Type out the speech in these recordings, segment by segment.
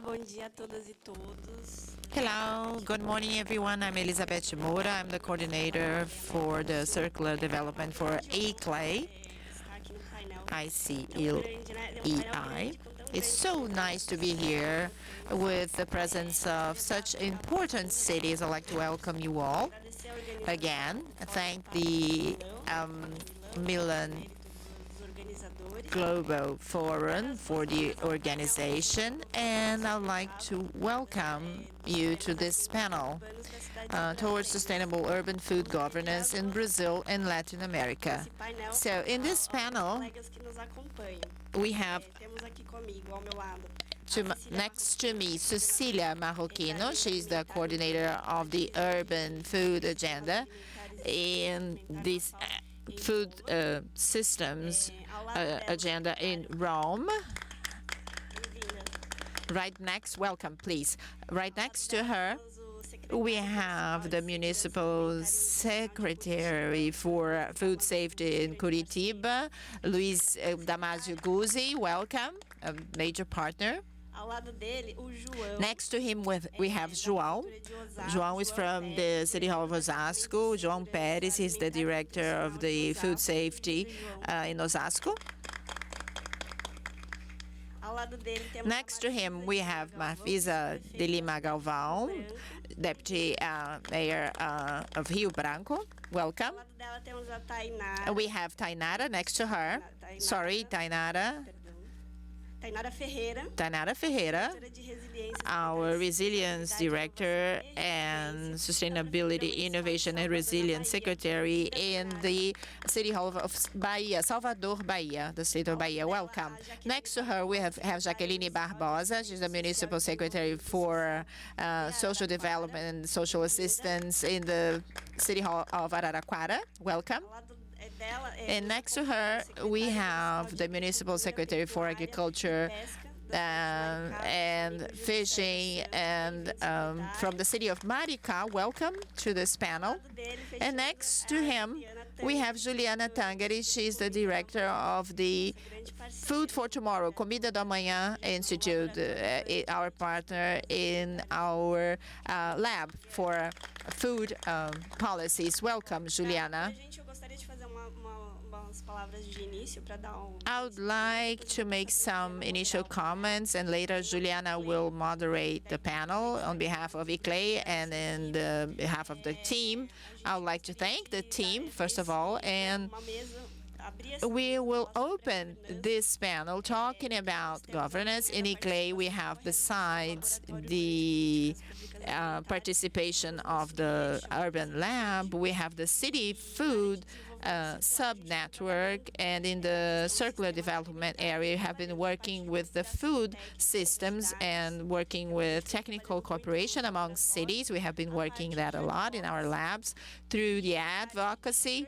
bom dia a todas e todos. Hello, good morning everyone. I'm Elizabeth Moura. I'm the coordinator for the circular development for ICLEI, Está aqui no painel. ICLEI. It's so nice to be here with the presence of such important cities. I'd like to welcome you all again. Thank the Milan Global Forum for the organization, and I'd like to welcome you to this panel towards sustainable urban food governance in Brazil and Latin America. So in this panel, we have next to me Cecilia Marrochino. She's the coordinator of the urban food agenda in this food systems agenda in Rome. Right next, welcome please. Right next to her, we have the municipal secretary for food safety in Curitiba, Luis Damasio Guzzi. Welcome, a major partner. Next to him we have João. João is from the City Hall of Osasco. João Pérez is the director of the food safety in Osasco. Next to him we have Marfisa de Lima Galvão, Deputy Mayor of Rio Branco. Welcome. We have Tainara next to her. Sorry, Tainara Ferreira, our Resilience Director and Sustainability, Innovation and Resilience Secretary in the City Hall of Bahia, Salvador, Bahia, the state of Bahia. Welcome. Next to her, we have Jaqueline Barbosa. She's the Municipal Secretary for Social Development and Social Assistance in the City Hall of Araraquara. Welcome. And next to her, we have the Municipal Secretary for Agriculture and Fishing and from the city of Maricá. Welcome to this panel. And next to him, we have Juliana Tangari. She's the director of the Food for Tomorrow, Comida do Amanhã Institute, our partner in our lab for food policies. Welcome, Juliana. I would like to make some initial comments, and later Juliana will moderate the panel on behalf of ICLEI and on behalf of the team. I would like to thank the team, first of all, and we will open this panel talking about governance. In ICLEI, we have, besides the participation of the urban lab, we have the city food sub-network, and in the circular development area, we have been working with the food systems and working with technical cooperation among cities. We have been working that a lot in our labs through the advocacy,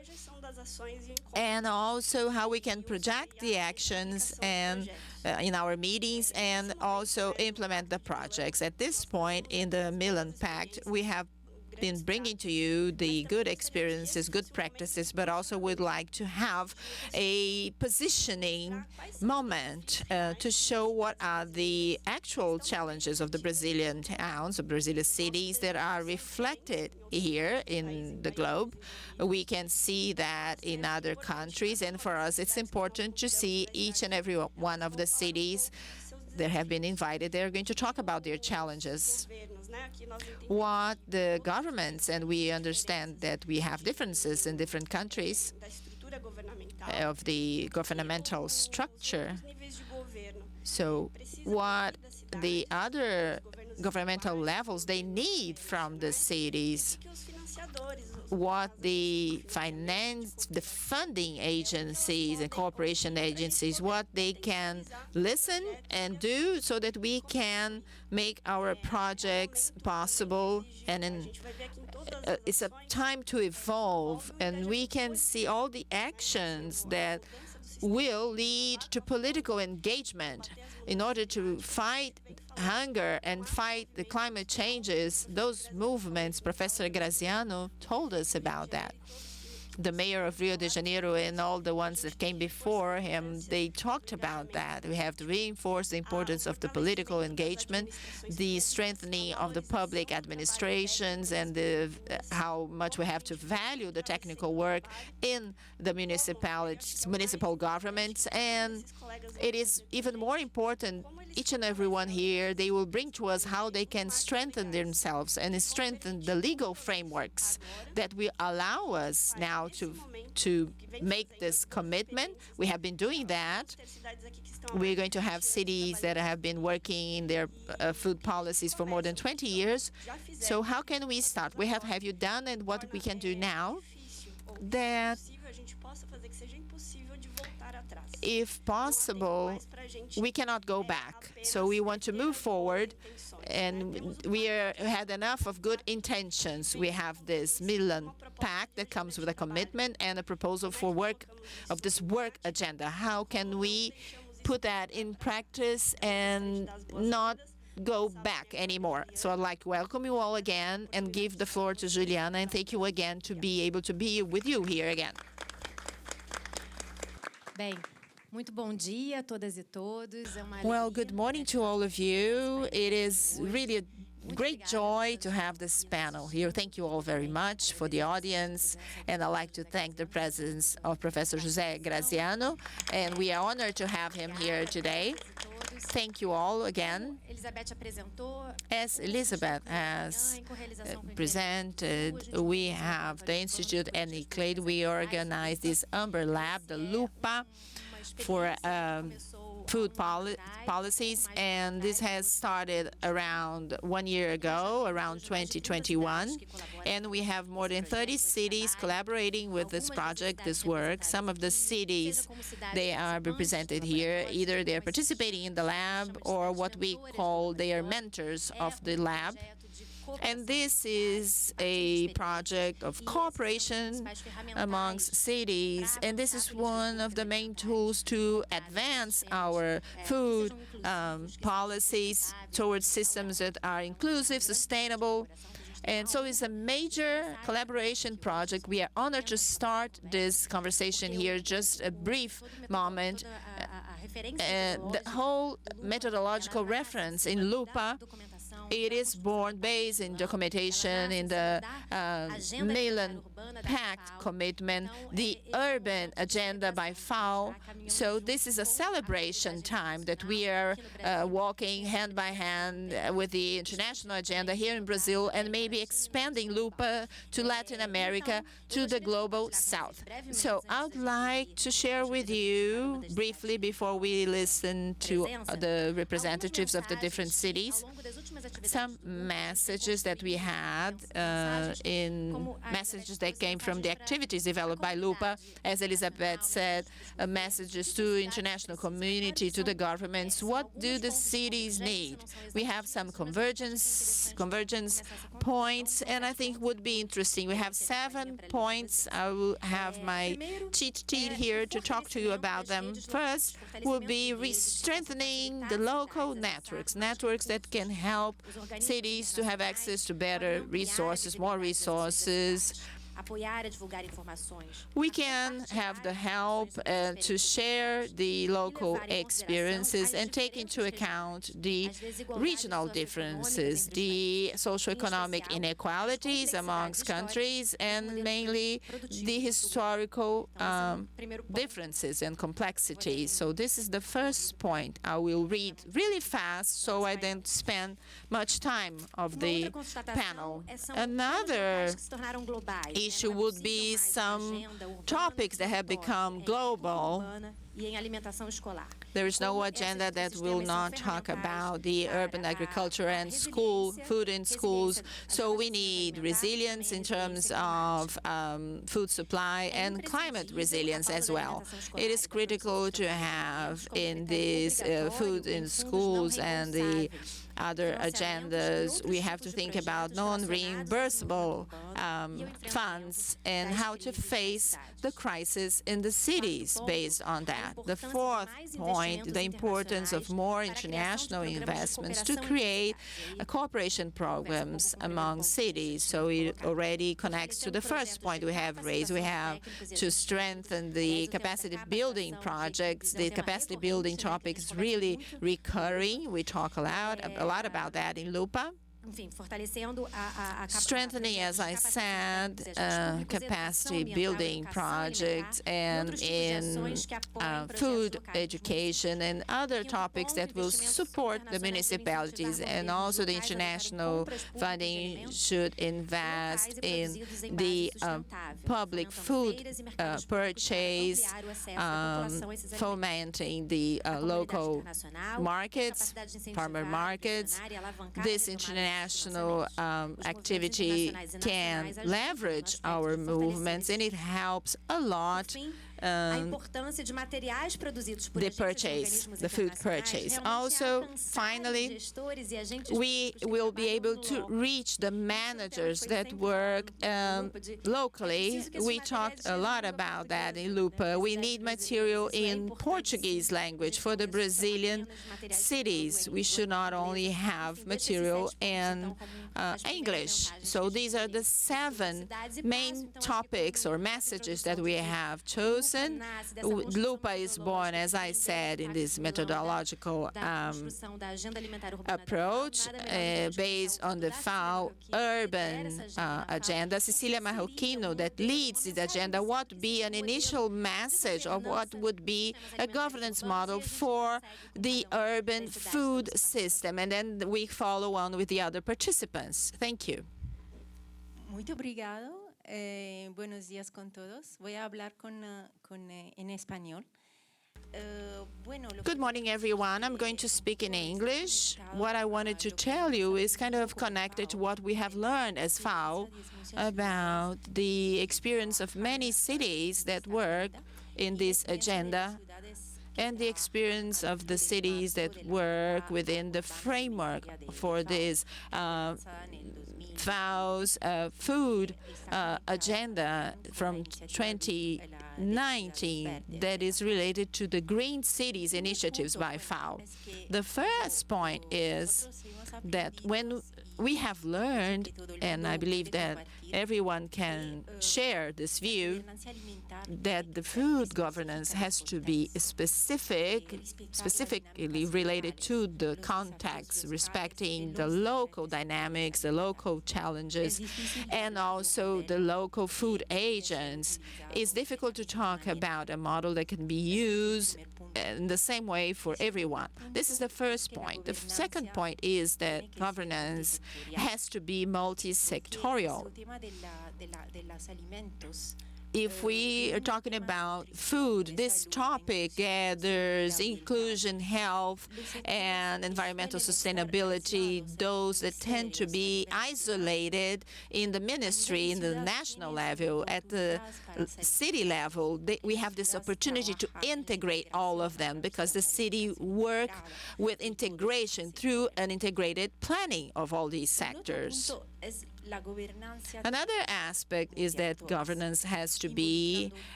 and also how we can project the actions and in our meetings and also implement the projects. At this point in the Milan Pact, we have been bringing to you the good experiences, good practices, but also would like to have a positioning moment to show what are the actual challenges of the Brazilian towns, of Brazilian cities that are reflected here in the globe. We can see that in other countries, and for us it's important to see each and every one of the cities that have been invited. They're going to talk about their challenges, what the governments, and we understand that we have differences in different countries of the governmental structure. So what the other governmental levels they need from the cities, what the funding agencies and cooperation agencies, what they can listen and do so that we can make our projects possible. And it's a time to evolve, and we can see all the actions that will lead to political engagement in order to fight hunger and fight the climate changes. Those movements, Professor Graziano told us about that. the mayor of Rio de Janeiro and all the ones that came before him, they talked about that. We have to reinforce the importance of the political engagement, the strengthening of the public administrations, and how much we have to value the technical work in the municipal governments. And it is even more important, each and every one here, they will bring to us how they can strengthen themselves and strengthen the legal frameworks that will allow us now to make this commitment. We have been doing that. We're going to have cities that have been working in their food policies for more than 20 years. So how can we start? Have you done, and what we can do now that, if possible, we cannot go back. So we want to move forward, and we had enough of good intentions. We have this Milan Pact that comes with a commitment and a proposal for this work agenda. How can we put that in practice and not go back anymore? So I'd like to welcome you all again and give the floor to Juliana, and thank you again to be able to be with you here again. Muito bom dia a todas e todos. Well, good morning to all of you. It is really a great joy to have this panel here. Thank you all very much for the audience, and I'd like to thank the presence of Professor José Graziano, and we are honored to have him here today. Thank you all again. As Elizabeth has presented, we have the Institute and ICLEI. We organize this Umber Lab, the LUPPA, for food policies, and this has started around 1 year ago, around 2021, and we have more than 30 cities collaborating with this project, this work. Some of the cities, they are represented here. Either they are participating in the lab, or what we call they are mentors of the lab. And this is a project of cooperation amongst cities, and this is one of the main tools to advance our food policies towards systems that are inclusive, sustainable. And so it's a major collaboration project. We are honored to start this conversation here. Just a brief moment. The whole methodological reference in LUPPA, it is born based in documentation in the Milan Pact commitment, the urban agenda by FAO. So this is a celebration time that we are walking hand by hand with the international agenda here in Brazil, and maybe expanding LUPPA to Latin America, to the global south. So I'd like to share with you briefly, before we listen to the representatives of the different cities, some messages that we had in messages that came from the activities developed by LUPPA. As Elizabeth said, messages to international community, to the governments. What do the cities need? We have some convergence points, and I think would be interesting. We have 7 points. I will have my cheat sheet here to talk to you about them. First will be strengthening the local networks that can help cities to have access to better resources, more resources. We can have the help to share the local experiences and take into account the regional differences, the socioeconomic inequalities amongst countries, and mainly the historical differences and complexities. So this is the first point. I will read really fast so I don't spend much time of the panel. Another issue would be some topics that have become global. There is no agenda that will not talk about the urban agriculture and food in schools. So we need resilience in terms of food supply and climate resilience as well. It is critical to have in this food in schools and the other agendas. We have to think about non-reimbursable funds and how to face the crisis in the cities based on that. The fourth point, the importance of more international investments to create cooperation programs among cities. So it already connects to the first point we have raised. We have to strengthen the capacity building projects. The capacity building topic is really recurring. We talk a lot about that in LUPPA. Strengthening, as I said, capacity building projects and in food education and other topics that will support the municipalities. And also the international funding should invest in the public food purchase, fomenting the local markets, farmer markets. This international activity can leverage our movements, and it helps a lot the purchase, the food purchase. Also, finally, we will be able to reach the managers that work locally. We talked a lot about that in LUPPA. We need material in Portuguese language for the Brazilian cities. We should not only have material in English. So these are the 7 main topics or messages that we have chosen. LUPPA is born, as I said, in this methodological approach based on the FAO urban agenda. Cecilia Marrochino, that leads this agenda, what would be an initial message of what would be a governance model for the urban food system, and then we follow on with the other participants. Thank you. Muito obrigado. Buenos días con todos. Voy a hablar en español. Good morning, everyone. I'm going to speak in English. What I wanted to tell you is kind of connected to what we have learned as FAO about the experience of many cities that work in this agenda and the experience of the cities that work within the framework for this FAO's food agenda from 2019 that is related to the Green Cities initiatives by FAO. The first point is that when we have learned, and I believe that everyone can share this view, that the food governance has to be specifically related to the context, respecting the local dynamics, the local challenges, and also the local food agents. It's difficult to talk about a model that can be used in the same way for everyone. This is the first point. The second point is that governance has to be multi-sectorial. If we are talking about food, this topic gathers inclusion, health, and environmental sustainability, those that tend to be isolated in the ministry, in the national level. At the city level, we have this opportunity to integrate all of them because the city work with integration through an integrated planning of all these sectors. Another aspect is that governance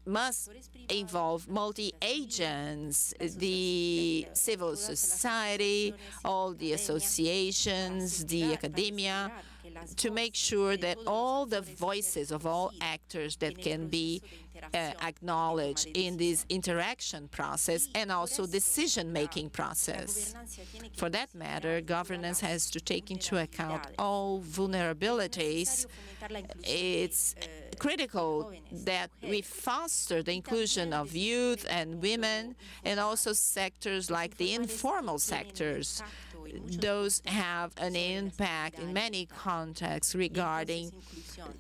must involve multi-agents, the civil society, all the associations, the academia, to make sure that all the voices of all actors that can be acknowledged in this interaction process and also decision-making process. For that matter, governance has to take into account all vulnerabilities. It's critical that we foster the inclusion of youth and women and also sectors like the informal sectors. Those have an impact in many contexts regarding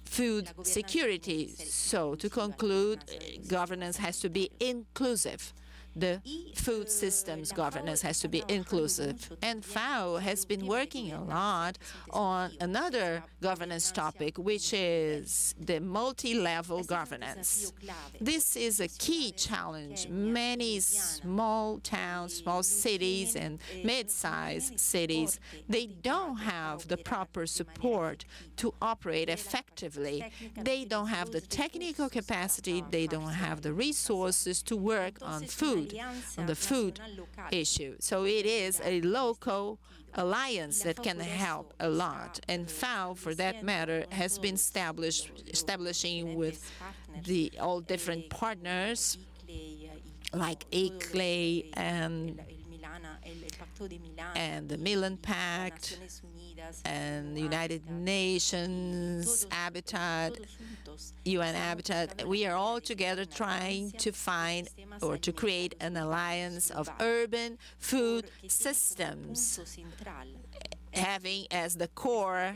food security. So, to conclude, governance has to be inclusive. the food systems governance has to be inclusive. And FAO has been working a lot on another governance topic, which is the multi-level governance. This is a key challenge. Many small towns, small cities, and mid-sized cities, they don't have the proper support to operate effectively. They don't have the technical capacity, they don't have the resources to work on the food issue. So it is a local alliance that can help a lot. And FAO, for that matter, has been establishing with all different partners like ICLEI and the Milan Pact and the United Nations Habitat, UN Habitat. We are all together trying to find or to create an alliance of urban food systems, having as the core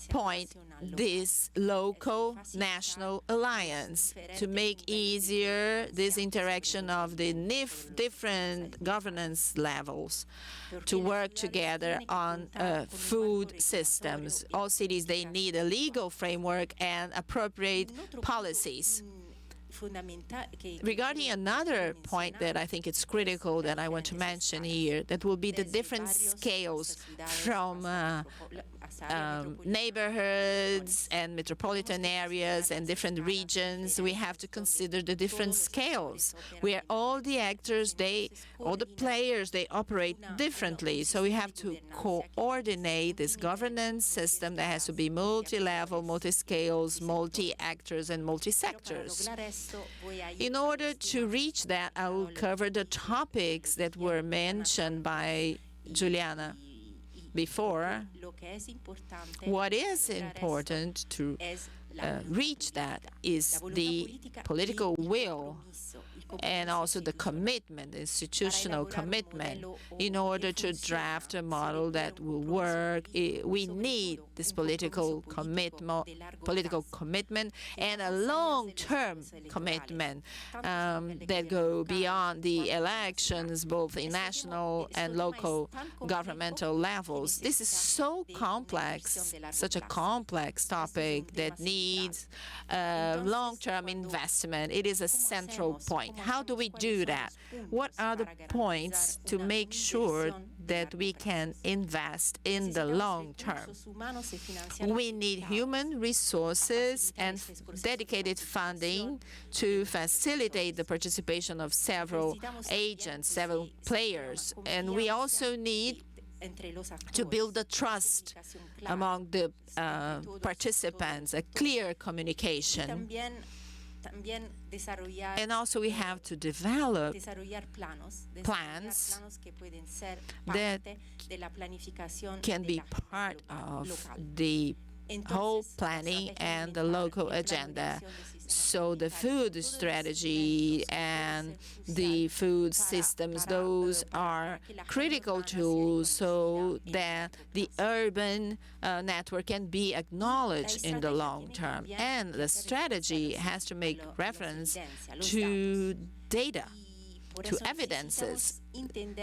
point this local national alliance to make easier this interaction of the different governance levels to work together on food systems. All cities, they need a legal framework and appropriate policies. Regarding another point that I think it's critical that I want to mention here, that will be the different scales from neighborhoods and metropolitan areas and different regions. We have to consider the different scales where all the actors, all the players, they operate differently. So we have to coordinate this governance system that has to be multi-level, multi-scales, multi-actors, and multi-sectors. In order to reach that, I will cover the topics that were mentioned by Juliana before. What is important to reach that is the political will and also the commitment, the institutional commitment. In order to draft a model that will work, we need this political commitment and a long-term commitment that go beyond the elections, both in national and local governmental levels. This is so complex, such a complex topic that needs long-term investment. It is a central point. How do we do that? What are the points to make sure that we can invest in the long term? We need human resources and dedicated funding to facilitate the participation of several agents, several players. And we also need to build the trust among the participants, a clear communication. And also we have to develop plans that can be part of the whole planning and the local agenda. So the food strategy and the food systems, those are critical tools so that the urban network can be acknowledged in the long term. And the strategy has to make reference to data, to evidences.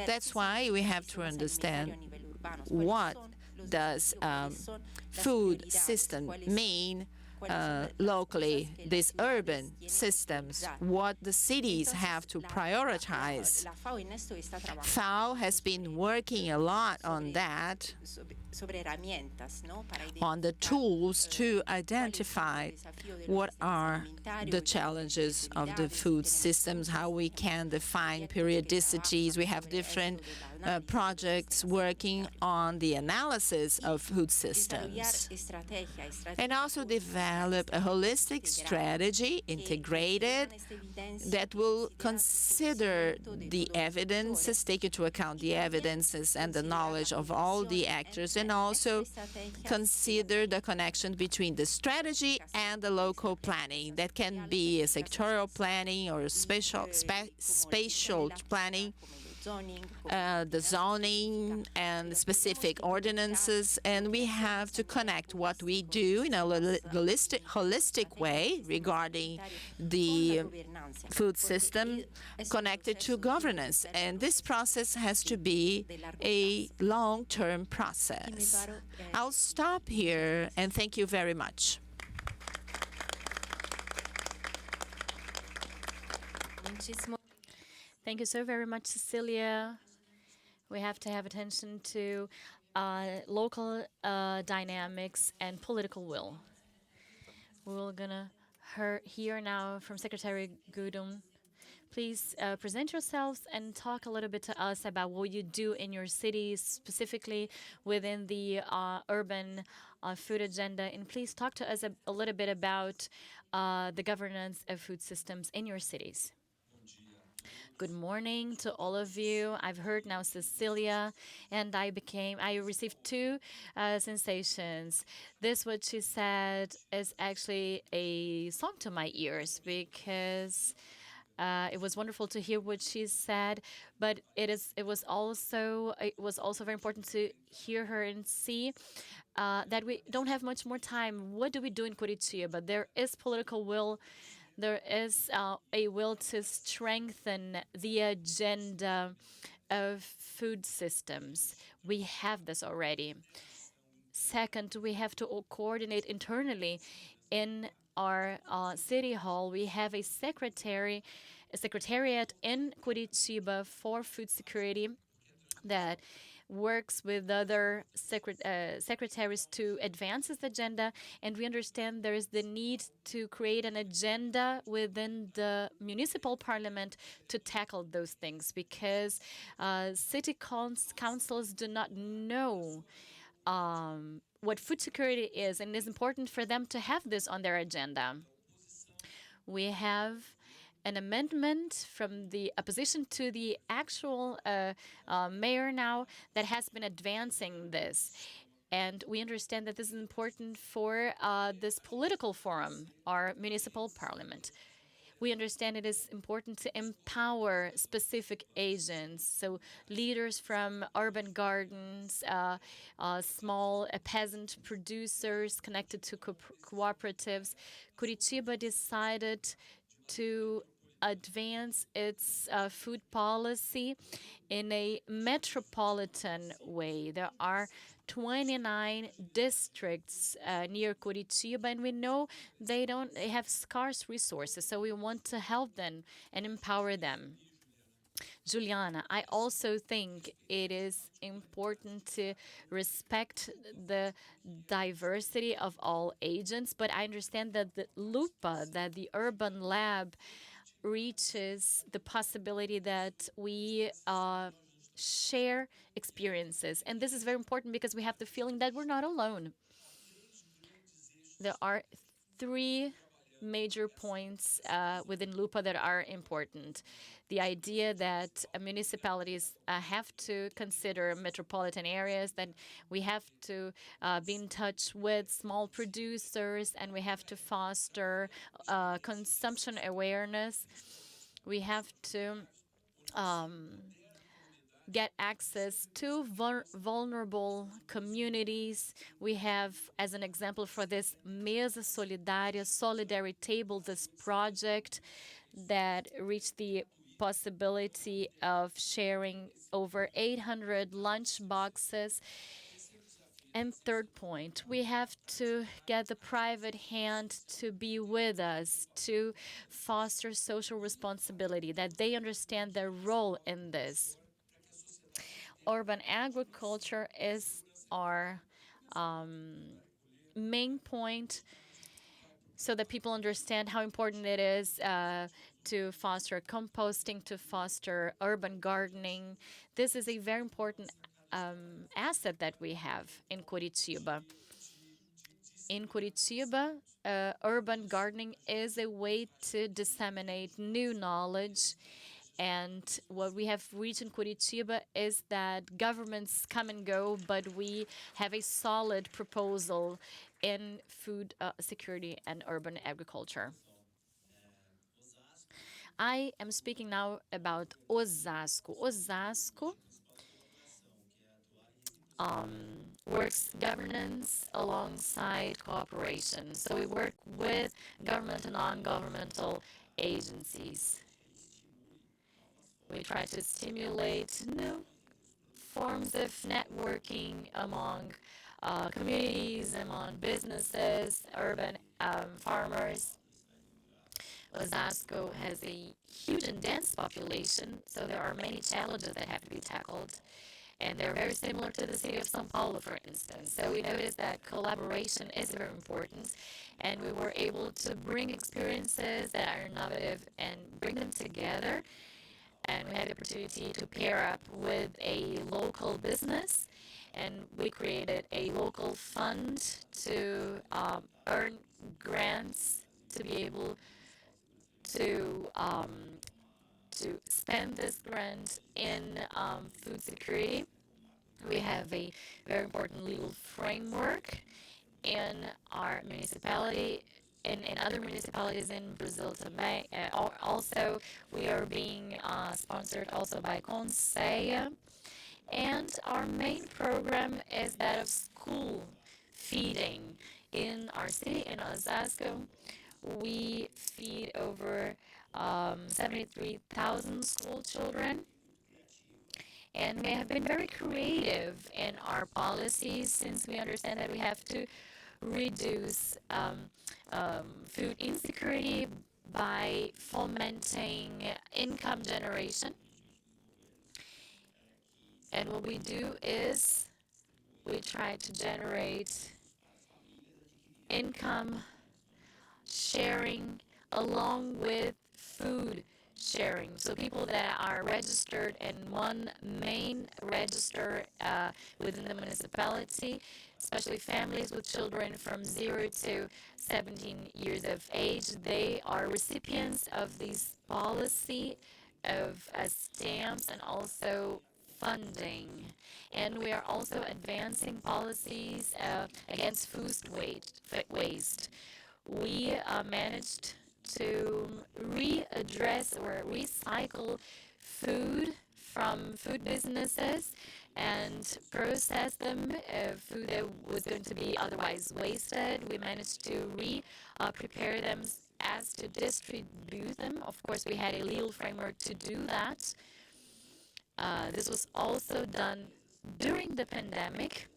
That's why we have to understand what does food system mean locally, these urban systems, what the cities have to prioritize. FAO has been working a lot on that, on the tools to identify what are the challenges of the food systems, how we can define periodicities. We have different projects working on the analysis of food systems, and also develop a holistic strategy, integrated, that will consider the evidences, take into account the evidences and the knowledge of all the actors, and also consider the connection between the strategy and the local planning. That can be a sectorial planning or spatial planning. the zoning and specific ordinances, and we have to connect what we do in a holistic way regarding the food system connected to governance. And this process has to be a long-term process. I'll stop here and thank you very much. Thank you so very much, Cecilia. We have to have attention to local dynamics and political will. We're gonna hear now from Secretary Gudum. Please present yourselves and talk a little bit to us about what you do in your cities, specifically within the urban food agenda. And please talk to us a little bit about the governance of food systems in your cities. Good morning to all of you. I've heard now Cecilia, and I received two sensations. This, what she said, is actually a song to my ears because it was wonderful to hear what she said, but it was also very important to hear her and see that we don't have much more time. What do we do in Curitiba? But there is political will. There is a will to strengthen the agenda of food systems. We have this already. Second, we have to coordinate internally. In our city hall, we have a secretariat in Curitiba for food security that works with other secretaries to advance this agenda, and we understand there is the need to create an agenda within the municipal parliament to tackle those things, because city councils do not know what food security is, and it is important for them to have this on their agenda. We have an amendment from the opposition to the actual mayor now that has been advancing this. And we understand that this is important for this political forum, our municipal parliament. We understand it is important to empower specific agents, so leaders from urban gardens, small peasant producers connected to cooperatives. Curitiba decided to advance its food policy in a metropolitan way. There are 29 districts near Curitiba, and we know they have scarce resources, so we want to help them and empower them. Juliana, I also think it is important to respect the diversity of all agents, but I understand that the LUPPA, that the urban lab, reaches the possibility that we share experiences. And this is very important because we have the feeling that we're not alone. There are three major points within LUPPA that are important. The idea that municipalities have to consider metropolitan areas, that we have to be in touch with small producers, and we have to foster consumption awareness. We have to get access to vulnerable communities. We have, as an example for this, Mesa Solidária, Solidarity Table, this project that reached the possibility of sharing over 800 lunch boxes. And third point, we have to get the private hand to be with us, to foster social responsibility, that they understand their role in this. Urban agriculture is our main point, so that people understand how important it is to foster composting, to foster urban gardening. This is a very important asset that we have in Curitiba. In Curitiba, urban gardening is a way to disseminate new knowledge. And what we have reached in Curitiba is that governments come and go, but we have a solid proposal in food security and urban agriculture. I am speaking now about Osasco. Osasco works governance alongside cooperation. So we work with government and non-governmental agencies. We try to stimulate new forms of networking among communities, among businesses, urban farmers. Osasco has a huge and dense population, so there are many challenges that have to be tackled. And they're very similar to the city of São Paulo, for instance. So we noticed that collaboration is very important, and we were able to bring experiences that are innovative and bring them together. And we had the opportunity to pair up with a local business, and we created a local fund to earn grants to be able to spend this grant in food security. We have a very important legal framework in our municipality and in other municipalities in Brazil também. Also, we are being sponsored also by Conceia. And our main program is that of school feeding. In our city, in Osasco, we feed over 73,000 school children. And we have been very creative in our policies since we understand that we have to reduce food insecurity by fomenting income generation. And what we do is we try to generate income sharing along with food sharing. So people that are registered in one main register within the municipality, especially families with children from 0 to 17 years of age, they are recipients of this policy of stamps and also funding. And we are also advancing policies against food waste. We managed to readdress or recycle food from food businesses and process them, food that was going to be otherwise wasted. We managed to prepare them as to distribute them. Of course, we had a legal framework to do that. This was also done during the pandemic,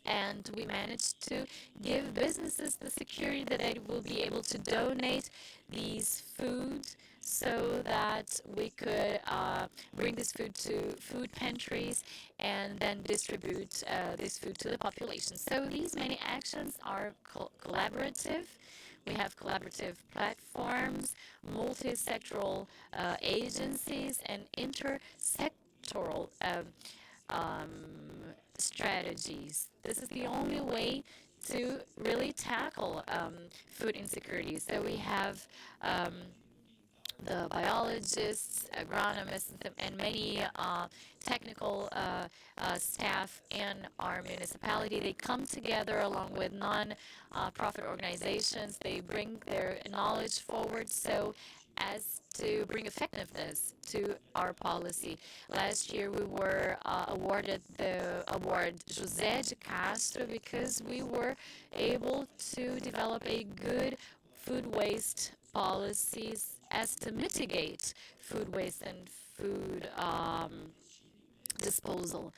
and we managed to give businesses the security that they will be able to donate these food so that we could bring this food to food pantries and then distribute this food to the population. So these many actions are collaborative. We have collaborative platforms, multi-sectoral agencies, and intersectoral strategies. This is the only way to really tackle food insecurity. So we have the biologists, agronomists, and many technical staff in our municipality. They come together along with non-profit organizations. They bring their knowledge forward so as to bring effectiveness to our policy. Last year we were awarded the award José de Castro because we were able to develop a good food waste policies as to mitigate food waste and food disposal.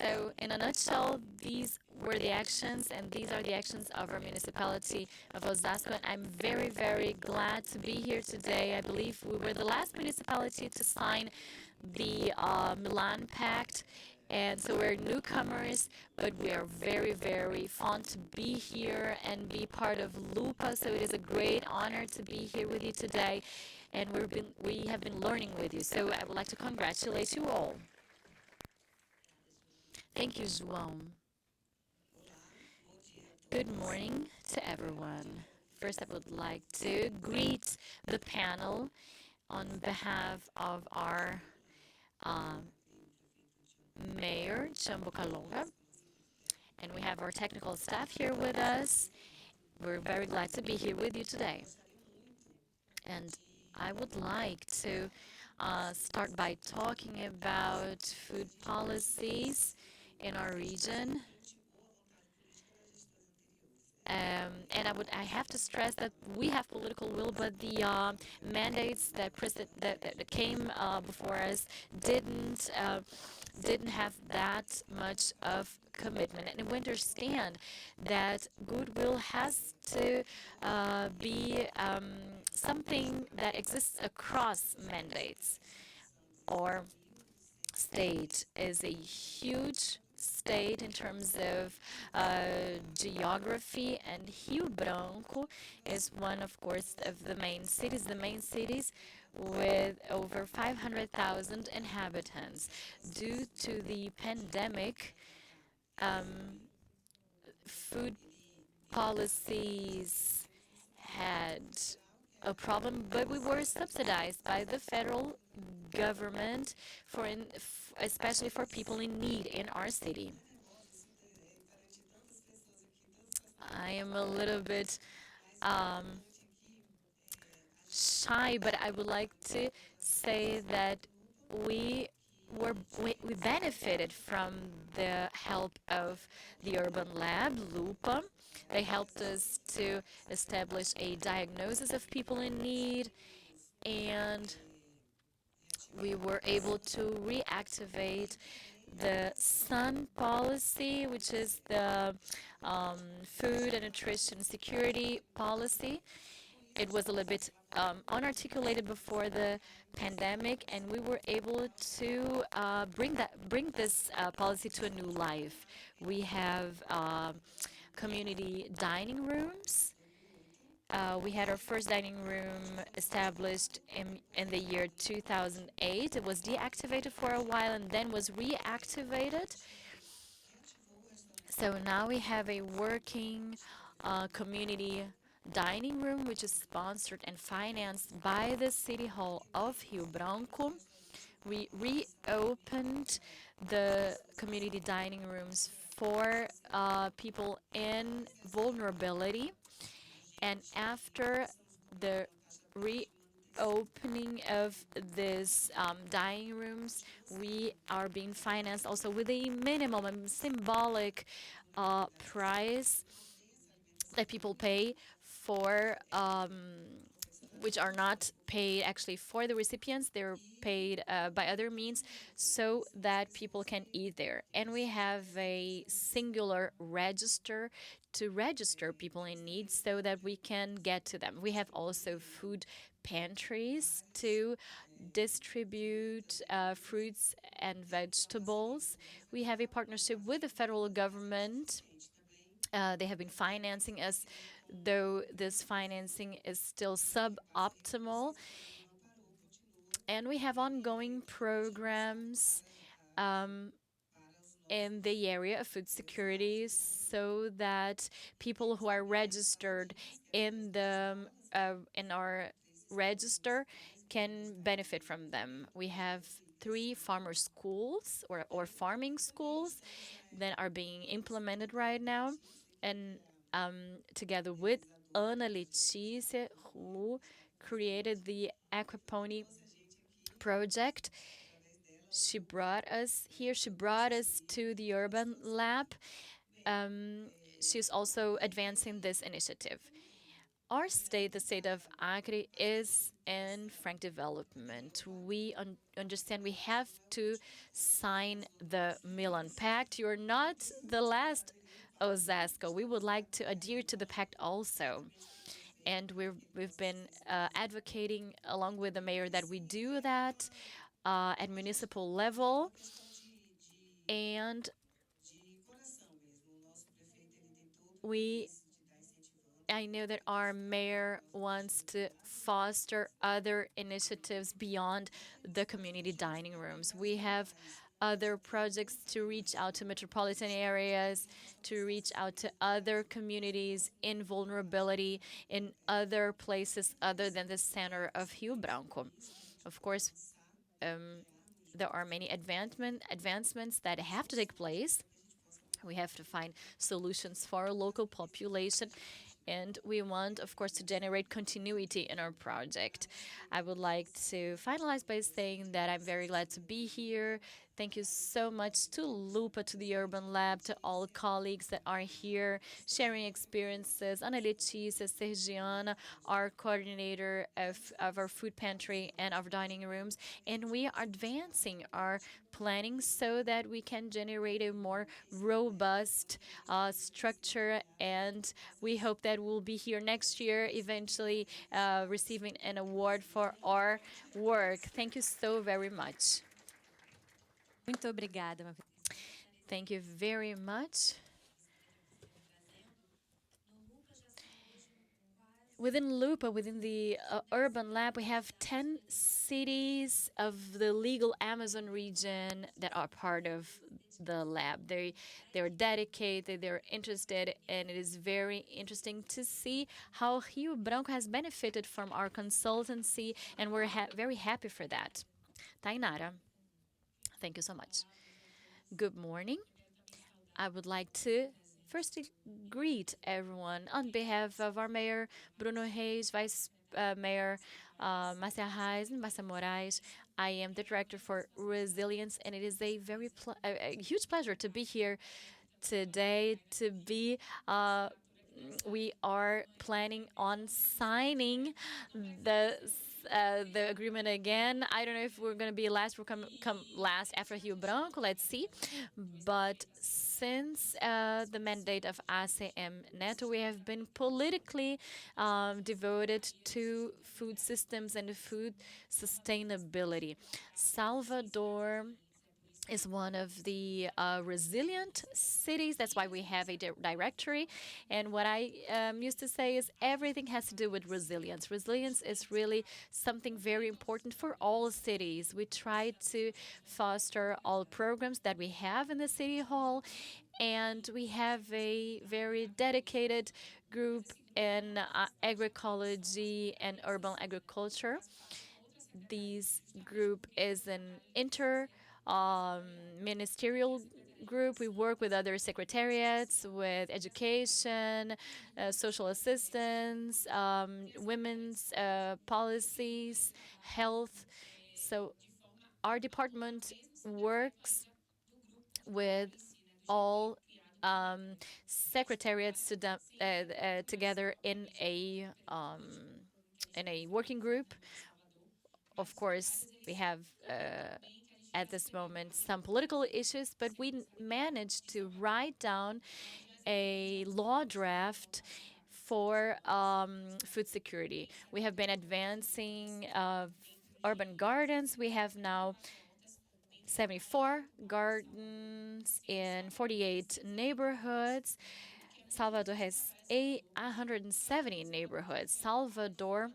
So in a nutshell, these were the actions, and these are the actions of our municipality of Osasco. And I'm very, very glad to be here today. I believe we were the last municipality to sign the Milan Pact. And so we're newcomers, but we are very, very fond to be here and be part of LUPPA. So it is a great honor to be here with you today. And we have been learning with you. So I would like to congratulate you all. Thank you, João. Good morning to everyone. First, I would like to greet the panel on behalf of our Mayor, Chambo Kalonga. And we have our technical staff here with us. We're very glad to be here with you today. And I would like to start by talking about food policies in our region. I have to stress that we have political will, but the mandates that came before us didn't have that much of commitment. And we understand that goodwill has to be something that exists across mandates. Our state is a huge state in terms of geography, and Rio Branco is one, of course, of the main cities with over 500,000 inhabitants. Due to the pandemic, food policies had a problem, but we were subsidized by the federal government especially for people in need in our city. I am a little bit shy, but I would like to say that we we benefited from the help of the urban lab, LUPPA. They helped us to establish a diagnosis of people in need, and we were able to reactivate the SUN policy, which is the food and nutrition security policy. It was a little bit unarticulated before the pandemic, and we were able to bring this policy to a new life. We have community dining rooms. We had our first dining room established in the year 2008. It was deactivated for a while and then was reactivated. So now we have a working community dining room, which is sponsored and financed by the City Hall of Rio Branco. We reopened the community dining rooms for people in vulnerability. And after the reopening of these dining rooms, we are being financed also with a minimum and symbolic price that people pay for, which are not paid actually for the recipients. They're paid by other means so that people can eat there. And we have a singular register to register people in need so that we can get to them. We have also food pantries to distribute fruits and vegetables. We have a partnership with the federal government. They have been financing us, though this financing is still suboptimal. And we have ongoing programs in the area of food security so that people who are registered in our register can benefit from them. We have 3 farmer schools or farming schools that are being implemented right now. And together with Ana Letícia, who created the aquaponic project, she brought us here. She brought us to the urban lab. She's also advancing this initiative. Our state, the state of Acre, is in frank development. We understand we have to sign the Milan Pact. You're not the last Osasco. We would like to adhere to the pact also. And we've been advocating along with the mayor that we do that at municipal level. And I know that our mayor wants to foster other initiatives beyond the community dining rooms. We have other projects to reach out to metropolitan areas, to reach out to other communities in vulnerability in other places other than the center of Rio Branco. Of course, there are many advancements that have to take place. We have to find solutions for our local population. And we want, of course, to generate continuity in our project. I would like to finalize by saying that I'm very glad to be here. Thank you so much to LUPPA, to the Urban Lab, to all colleagues that are here sharing experiences. Ana Letícia, Sergiana, our coordinator of our food pantry and our dining rooms. And we are advancing our planning so that we can generate a more robust structure. And we hope that we'll be here next year, eventually receiving an award for our work. Thank you so very much. Muito obrigada. Thank you very much. Within LUPPA, within the Urban Lab, we have 10 cities of the legal Amazon region that are part of the lab. They're dedicated, they're interested, and it is very interesting to see how Rio Branco has benefited from our consultancy, and we're very happy for that. Tainara, thank you so much. Good morning. I would like to first greet everyone on behalf of our Mayor Bruno Reis, Vice Mayor Marcia Reis and Marcia Moraes. I am the Director for Resilience, and it is a a huge pleasure to be here today. We are planning on signing the the agreement again. I don't know if we're going to be last. We'll come last after Rio Branco. Let's see. But since the mandate of ACM Neto, we have been politically devoted to food systems and food sustainability. Salvador is one of the resilient cities. That's why we have a directory. And what I used to say is everything has to do with resilience. Resilience is really something very important for all cities. We try to foster all programs that we have in the city hall. And we have a very dedicated group in agroecology and urban agriculture. This group is an ministerial group. We work with other secretariats, with education, social assistance, women's policies, health. So our department works with all secretariats together in a working group. Of course, we have at this moment some political issues, but we managed to write down a law draft for food security. We have been advancing urban gardens. We have now 74 gardens in 48 neighborhoods. Salvador has 170 neighborhoods. Salvador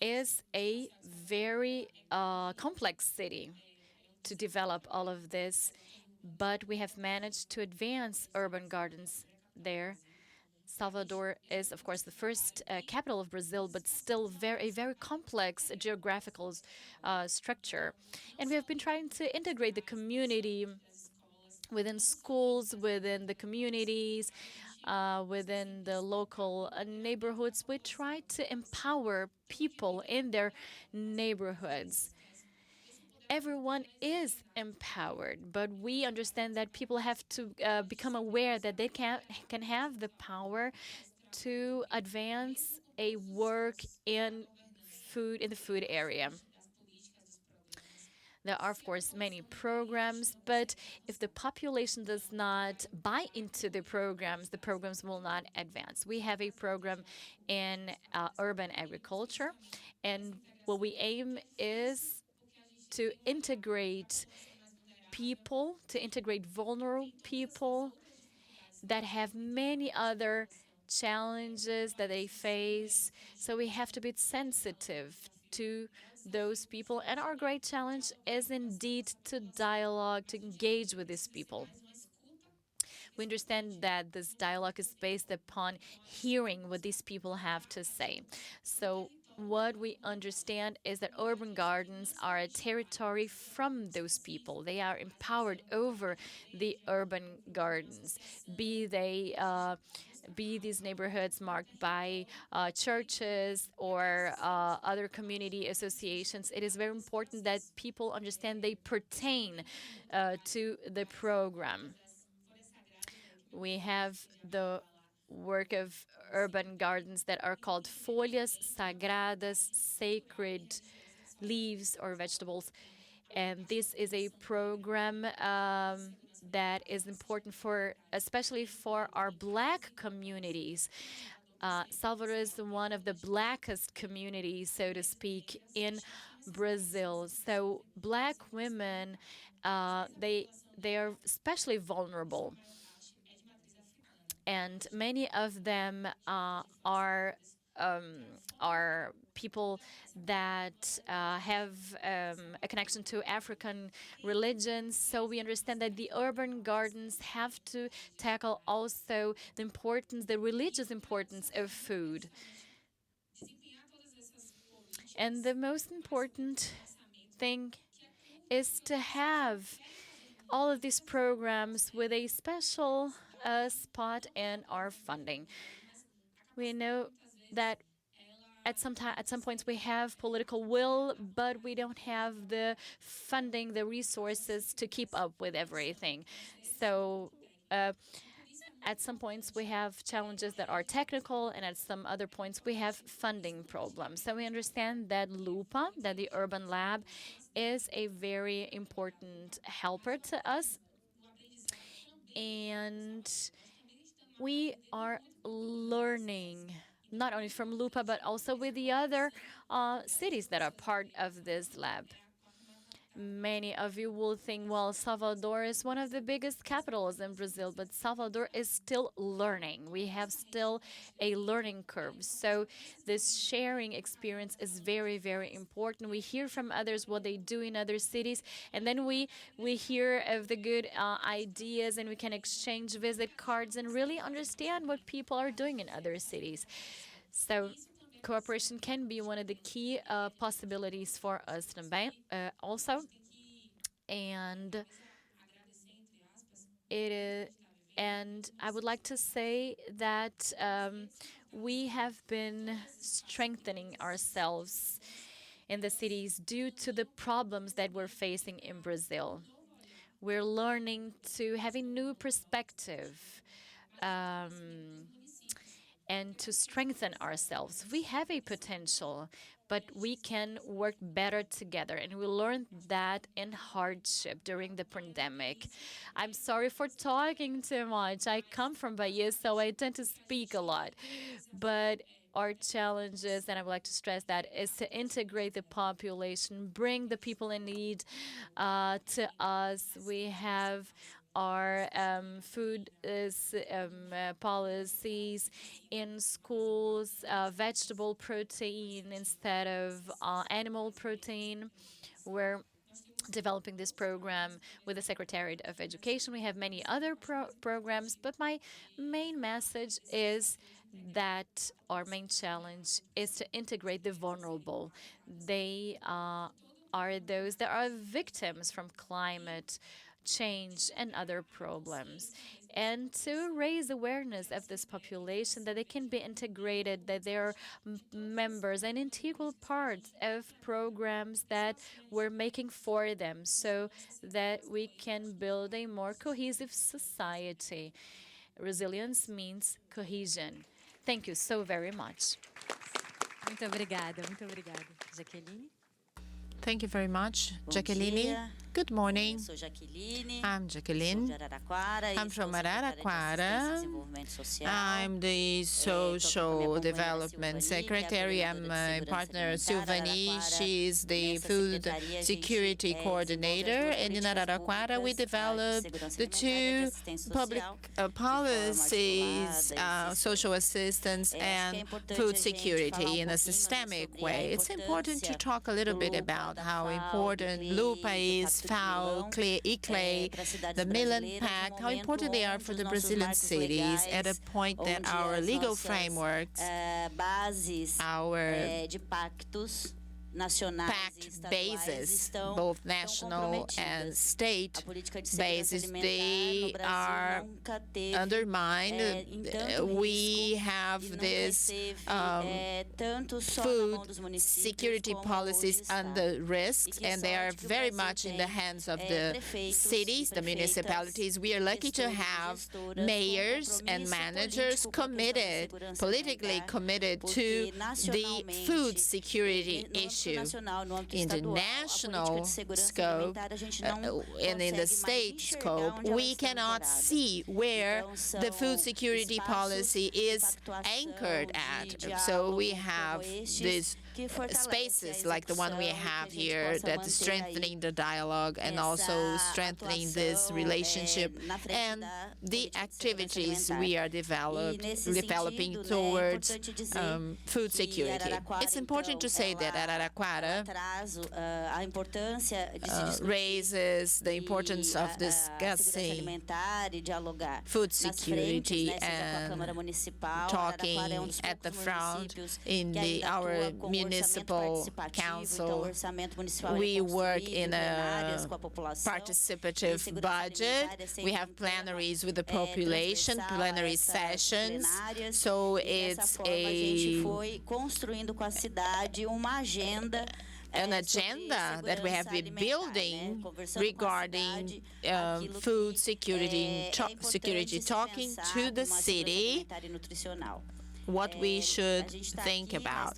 is a very complex city to develop all of this, but we have managed to advance urban gardens there. Salvador is, of course, the first capital of Brazil, but still a very complex geographical structure. And we have been trying to integrate the community within schools, within the communities, within the local neighborhoods. We try to empower people in their neighborhoods. Everyone is empowered, but we understand that people have to become aware that they can have the power to advance a work in the food area. There are, of course, many programs, but if the population does not buy into the programs will not advance. We have a program in urban agriculture, and what we aim is to integrate people, to integrate vulnerable people that have many other challenges that they face. So we have to be sensitive to those people. And our great challenge is indeed to dialogue, to engage with these people. We understand that this dialogue is based upon hearing what these people have to say. So what we understand is that urban gardens are a territory from those people. They are empowered over the urban gardens, be these neighborhoods marked by churches or other community associations. It is very important that people understand they pertain to the program. We have the work of urban gardens that are called folhas sagradas, sacred leaves or vegetables. And this is a program that is important especially for our Black communities. Salvador is one of the blackest communities, so to speak, in Brazil. So Black women, they are especially vulnerable, and many of them are people that have a connection to African religions. So we understand that the urban gardens have to tackle also the religious importance of food. And the most important thing is to have all of these programs with a special spot in our funding. We know that at some points we have political will, but we don't have the funding, the resources to keep up with everything. So at some points we have challenges that are technical, and at some other points we have funding problems. So we understand that LUPPA, that the Urban Lab, is a very important helper to us. And we are learning not only from LUPPA, but also with the other cities that are part of this lab. Many of you will think, well, Salvador is one of the biggest capitals in Brazil, but Salvador is still learning. We have still a learning curve. So this sharing experience is very, very important. We hear from others what they do in other cities, and then we hear of the good ideas, and we can exchange visit cards and really understand what people are doing in other cities. So cooperation can be one of the key possibilities for us also. And I would like to say that we have been strengthening ourselves in the cities due to the problems that we're facing in Brazil. We're learning to have a new perspective and to strengthen ourselves. We have a potential, but we can work better together. And we learned that in hardship during the pandemic. I'm sorry for talking too much. I come from Bahia, so I tend to speak a lot. But our challenges, and I would like to stress that, is to integrate the population, bring the people in need to us. We have our food policies in schools, vegetable protein instead of animal protein. We're developing this program with the Secretariat of Education. We have many other programs, but my main message is that our main challenge is to integrate the vulnerable. They are those that are victims from climate change and other problems, and to raise awareness of this population, that they can be integrated, that they are members and integral parts of programs that we're making for them, so that we can build a more cohesive society. Resilience means cohesion. Thank you so very much. Muito obrigada, Jaqueline. Thank you very much, Bom Jacqueline. dia. Good morning. Sou Jaqueline. I'm Jacqueline. Sou de Araraquara. I'm e from sou secretária de Araraquara. Assistência e Desenvolvimento Social. I'm the Social Development Secretary. I'm my partner Silvani. She's the Food Security Coordinator. And in Araraquara, we developed the two public policies, social assistance and food security in a systemic way. It's important to talk a little bit about how important LUPPA is FAO, ICLEI, the Milan Pact, how important they are for the Brazilian cities at a point that our legal frameworks, our pact bases, both national and state bases, they are undermined. We have this food security policies under risk, and they are very much in the hands of the cities, the municipalities. We are lucky to have mayors and managers committed, politically committed to the food security issue. In the national scope and in the state scope, we cannot see where the food security policy is anchored at. So we have these spaces like the one we have here that is strengthening the dialogue and also strengthening this relationship and the activities we are developing towards food security. It's important to say that Araraquara raises the importance of discussing food security and talking at the front in our municipal council. We work in a participative budget. We have plenaries with the population, plenary sessions. So it's an agenda that we have been building regarding food security, talking to the city what we should think about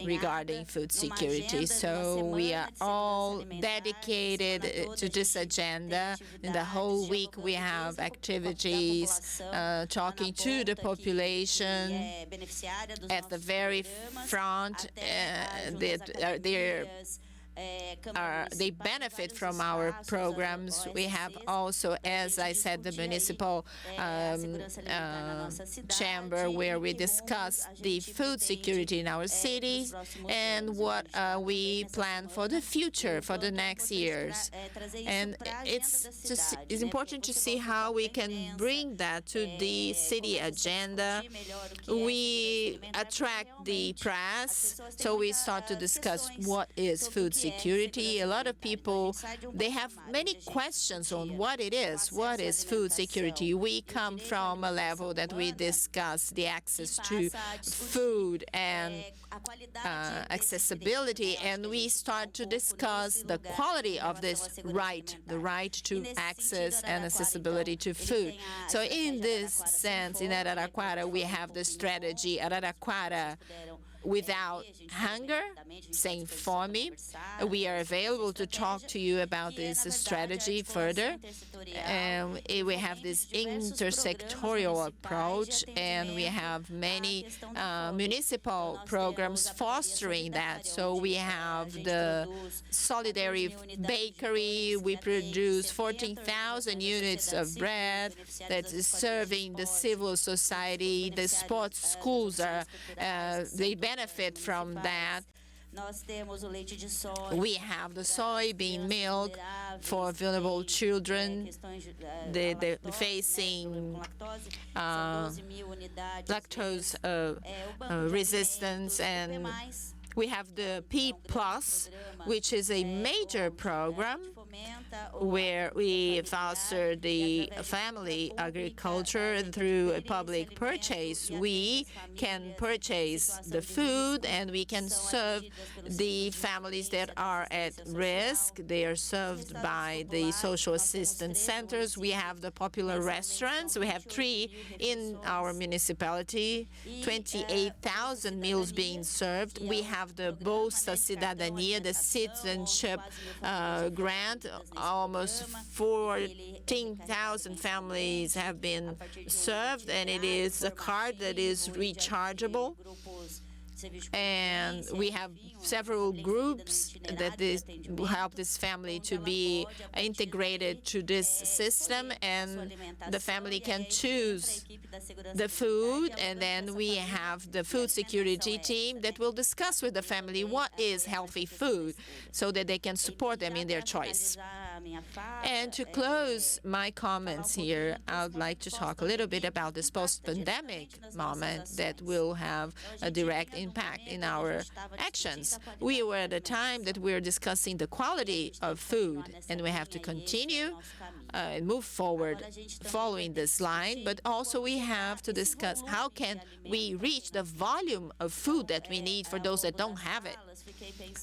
regarding food security. So we are all dedicated to this agenda. In the whole week we have activities talking to the population at the very front. They benefit from our programs. We have also, as I said, the municipal chamber where we discuss the food security in our cities and what we plan for the future, for the next years. And it's important to see how we can bring that to the city agenda. We attract the press, so we start to discuss what is food security. A lot of people, they have many questions on what it is. What is food security? We come from a level that we discuss the access to food and accessibility, and we start to discuss the quality of this right, the right to access and accessibility to food. So in this sense, in Araraquara, we have the strategy Araraquara without hunger, saying for me. We are available to talk to you about this strategy further. And we have this intersectorial approach, and we have many municipal programs fostering that. So we have the Solidary Bakery. We produce 14,000 units of bread that is serving the civil society. The sports schools they benefit from that. We have the soybean milk for vulnerable children facing lactose resistance, and we have the P+, which is a major program where we foster the family agriculture through a public purchase. We can purchase the food and we can serve the families that are at risk. They are served by the social assistance centers. We have the popular restaurants. We have 3 in our municipality, 28,000 meals being served. We have the Bolsa Cidadania, the citizenship grant. Almost 14,000 families have been served, and it is a card that is rechargeable. and we have several groups that help this family to be integrated to this system, and the family can choose the food, and then we have the food security team that will discuss with the family what is healthy food so that they can support them in their choice. And to close my comments here, I would like to talk a little bit about this post-pandemic moment that will have a direct impact in our actions. We were at a time that we were discussing the quality of food, and we have to continue and move forward following this line, but also we have to discuss how can we reach the volume of food that we need for those that don't have it.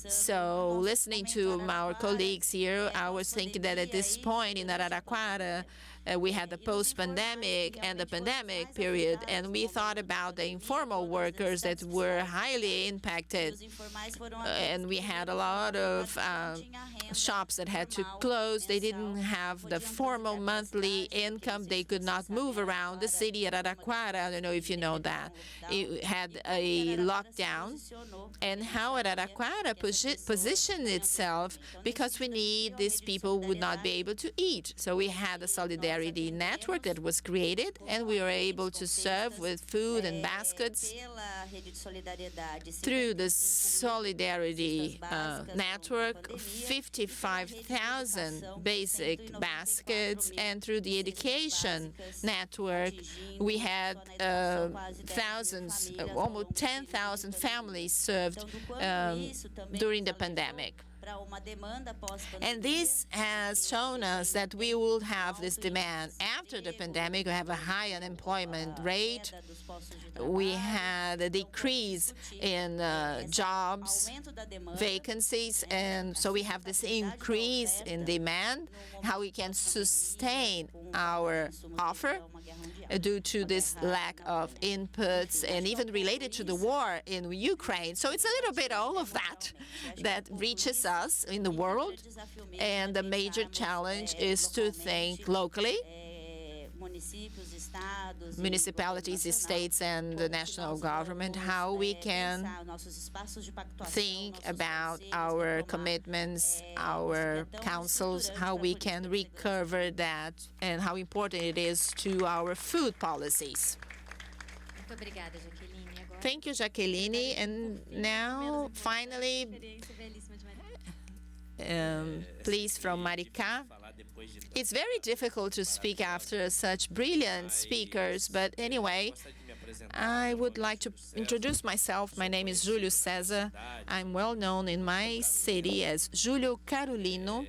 So listening to our colleagues here, I was thinking that at this point in Araraquara, we had the post-pandemic and the pandemic period, and we thought about the informal workers that were highly impacted. And we had a lot of shops that had to close. They didn't have the formal monthly income. They could not move around the city. Araraquara, I don't know if you know that, it had a lockdown. And how Araraquara positioned itself, because we need these people would not be able to eat. So we had a solidarity network that was created, and we were able to serve with food and baskets through the solidarity network, 55,000 basic baskets, and through the education network, we had thousands, almost 10,000 families served during the pandemic. And this has shown us that we will have this demand after the pandemic. We have a high unemployment rate. We had a decrease in jobs, vacancies, and so we have this increase in demand. How we can sustain our offer due to this lack of inputs, and even related to the war in Ukraine. So it's a little bit all of that that reaches us in the world, and the major challenge is to think locally, municipalities, states, and the national government, how we can think about our commitments, our councils, how we can recover that, and how important it is to our food policies. Thank you, Jaqueline. And now, finally, please, from Maricá. It's very difficult to speak after such brilliant speakers, but anyway, I would like to introduce myself. My name is Júlio César. I'm well known in my city as Júlio Carolino.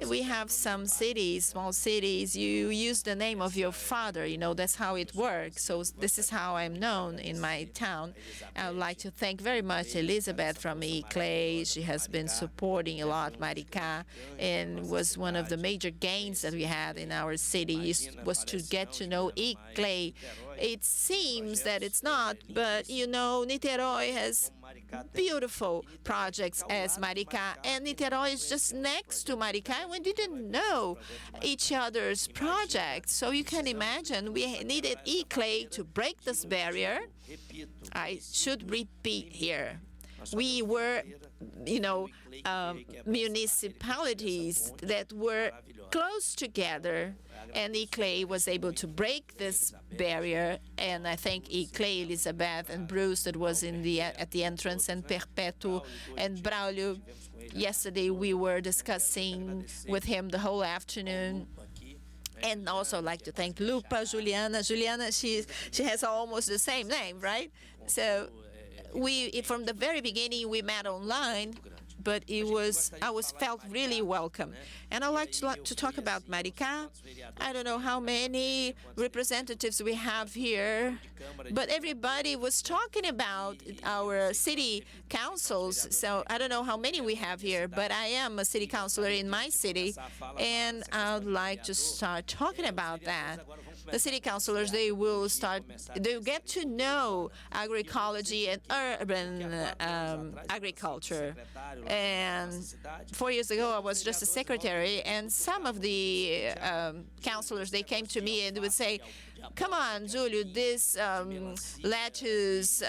We have some cities, small cities, you use the name of your father, you know, that's how it works. So this is how I'm known in my town. I would like to thank very much Elizabeth from ICLEI. She has been supporting a lot Maricá, and was one of the major gains that we had in our city was to get to know ICLEI. It seems that it's not, but you know, Niterói has beautiful projects as Maricá, and Niterói is just next to Maricá, and we didn't know each other's projects. So you can imagine we needed ICLEI to break this barrier. I should repeat here. We were, you know, municipalities that were close together, and ICLEI was able to break this barrier. And I thank ICLEI, Elizabeth, and Bruce that was at the entrance, and Perpétuo and Braulio. Yesterday we were discussing with him the whole afternoon. And also I'd like to thank LUPPA, Juliana. Juliana, she has almost the same name, right? So from the very beginning we met online, but I felt really welcome. And I'd like to talk about Maricá. I don't know how many representatives we have here, but everybody was talking about our city councils. So I don't know how many we have here, but I am a city councilor in my city, and I'd like to start talking about that. The city councilors, they'll get to know agroecology and urban agriculture. And 4 years ago, I was just a secretary, and some of the councilors, they came to me and they would say, come on, Julio, this lettuce,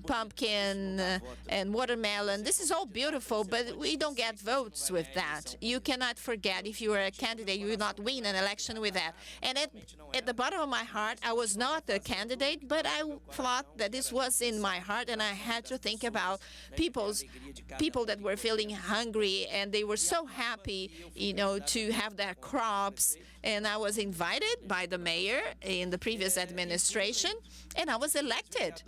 pumpkin, and watermelon, this is all beautiful, but we don't get votes with that. You cannot forget, if you are a candidate, you will not win an election with that. And at the bottom of my heart, I was not a candidate, but I thought that this was in my heart, and I had to think about people that were feeling hungry, and they were so happy, to have their crops. And I was invited by the mayor in the previous administration, and I was elected.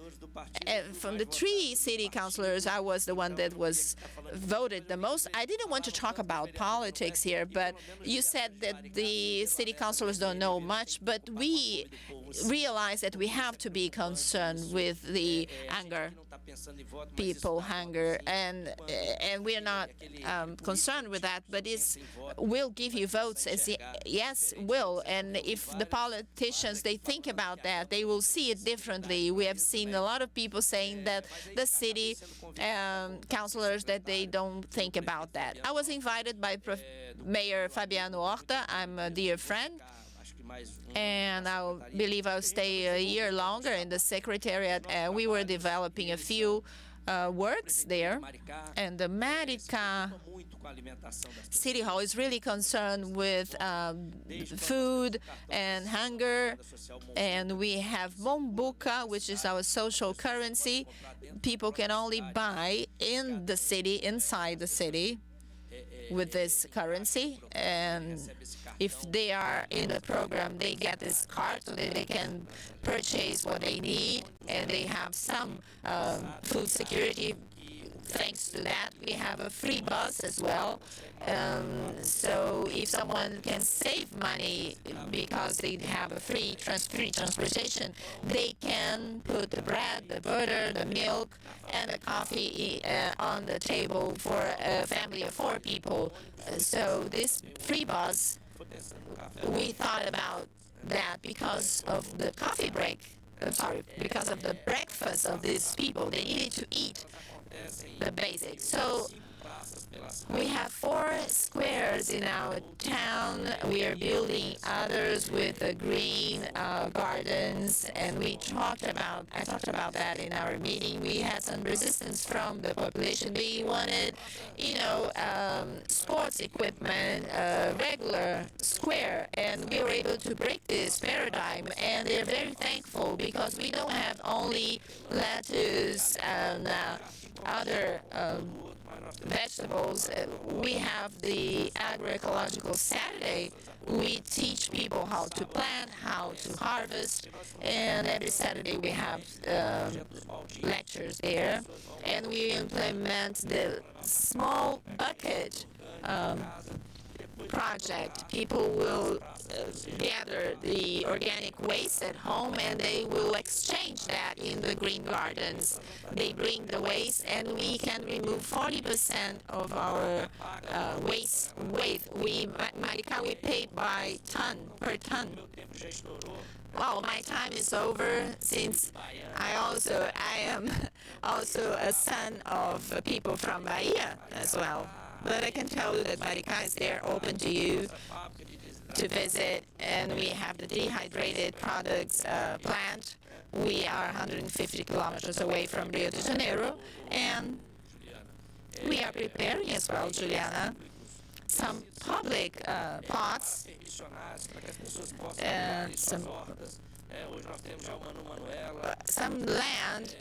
From the 3 city councilors, I was the one that was voted the most. I didn't want to talk about politics here, but you said that the city councilors don't know much, but we realize that we have to be concerned with the hunger, people hunger, and we are not concerned with that, but will give you votes, yes, will. And if the politicians, they think about that, they will see it differently. We have seen a lot of people saying that the city councilors, that they don't think about that. I was invited by Mayor Fabiano Horta. I'm a dear friend, and I believe I'll stay a year longer in the secretariat. We were developing a few works there, and the Maricá City Hall is really concerned with food and hunger, and we have Mombuca, which is our social currency. People can only buy in the city, inside the city, with this currency, and if they are in the program, they get this card so that they can purchase what they need, and they have some food security. Thanks to that, we have a free bus as well. So if someone can save money because they have a free transportation, they can put the bread, the butter, the milk, and the coffee on the table for a family of 4 people. So this free bus, we thought about that because of the coffee break. Because of the breakfast of these people, they needed to eat the basics. So we have 4 squares in our town. We are building others with the green gardens, and I talked about that in our meeting. We had some resistance from the population. We wanted, sports equipment, regular square, and we were able to break this paradigm, and they're very thankful because we don't have only lettuce and other vegetables. We have the agroecological Saturday. We teach people how to plant, how to harvest, and every Saturday we have lectures there. And we implement the small bucket project. People will gather the organic waste at home, and they will exchange that in the green gardens. They bring the waste, and we can remove 40% of our waste weight. Maricá, we pay per ton. Well, my time is over, since I am also a son of people from Bahia as well. But I can tell you that Maricá is there, open to you to visit, and we have the dehydrated products plant. We are 150 kilometers away from Rio de Janeiro, and we are preparing as well, Juliana, some public pots, and some land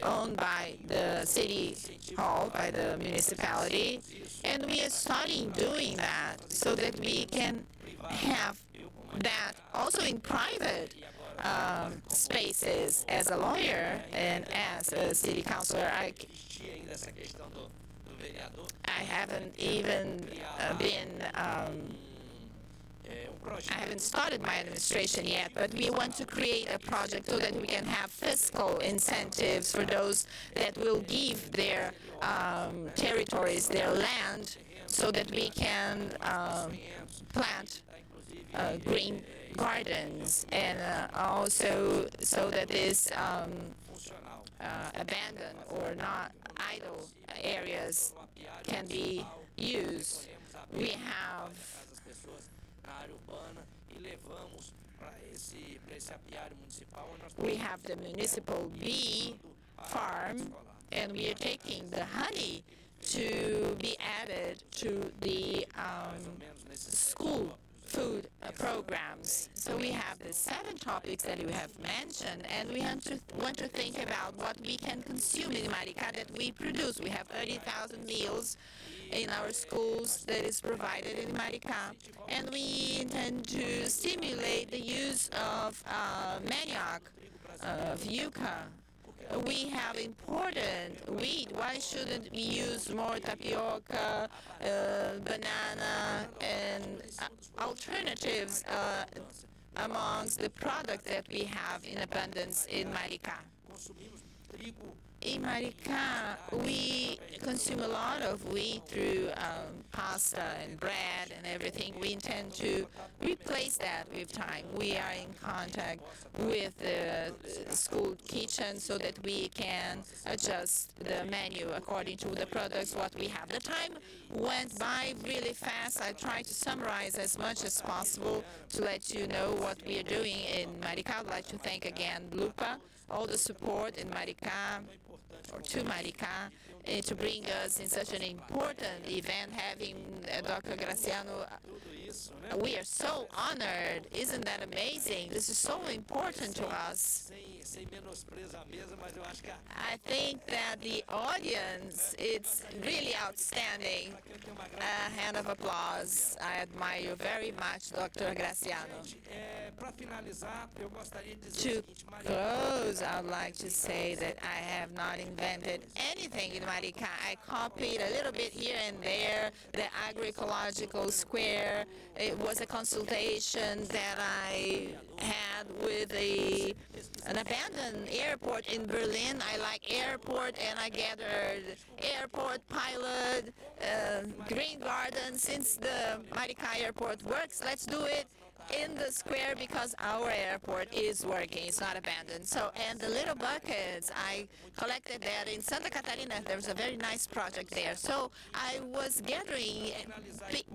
owned by the city hall, by the municipality, and we are starting doing that so that we can have that also in private spaces. As a lawyer and as a city councilor, I haven't even I haven't started my administration yet, but we want to create a project so that we can have fiscal incentives for those that will give their territories, their land, so that we can plant green gardens, and also so that this abandoned or not idle areas can be used. We have We have the municipal bee farm, and we are taking the honey to be added to the school food programs. So we have the 7 topics that you have mentioned, and we want to think about what we can consume in Maricá that we produce. We have 30,000 meals in our schools that is provided in Maricá, and we intend to stimulate the use of manioc, of yuca. We have important wheat. Why shouldn't we use more tapioca, banana, and alternatives amongst the products that we have in abundance in Maricá? In Maricá, we consume a lot of wheat through pasta and bread and everything. We intend to replace that with time. We are in contact with the school kitchen so that we can adjust the menu according to the products, what we have. The time went by really fast. I tried to summarize as much as possible to let you know what we are doing in Maricá. I'd like to thank again LUPPA, all the support in Maricá, or to Maricá, to bring us in such an important event, having Dr. Graciano. We are so honored. Isn't that amazing? This is so important to us. I think that the audience, it's really outstanding. A hand of applause. I admire you very much, Dr. Graciano. To close, I would like to say that I have not invented anything in Maricá. I copied a little bit here and there, the agroecological square. It was a consultation that I had with an abandoned airport in Berlin. I like airport, and I gathered airport pilot, green garden. Since the Maricá airport works, let's do it in the square because our airport is working. It's not abandoned. So, and the little buckets, I collected that in Santa Catarina. There was a very nice project there. So I was gathering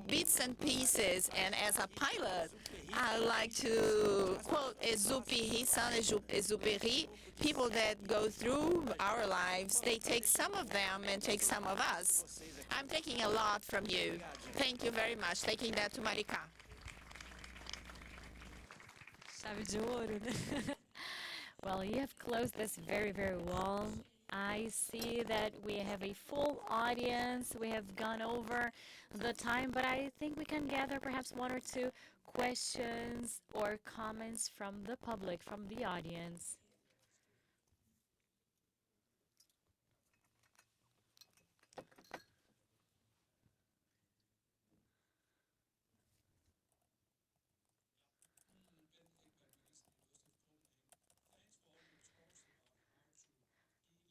bits and pieces, and as a pilot, I like to quote Exupéry, Saint-Exupéry, people that go through our lives, they take some of them and take some of us. I'm taking a lot from you. Thank you very much. Taking that to Maricá. Well, you have closed this very, very well. I see that we have a full audience. We have gone over the time, but I think we can gather perhaps 1 or 2 questions or comments from the public, from the audience.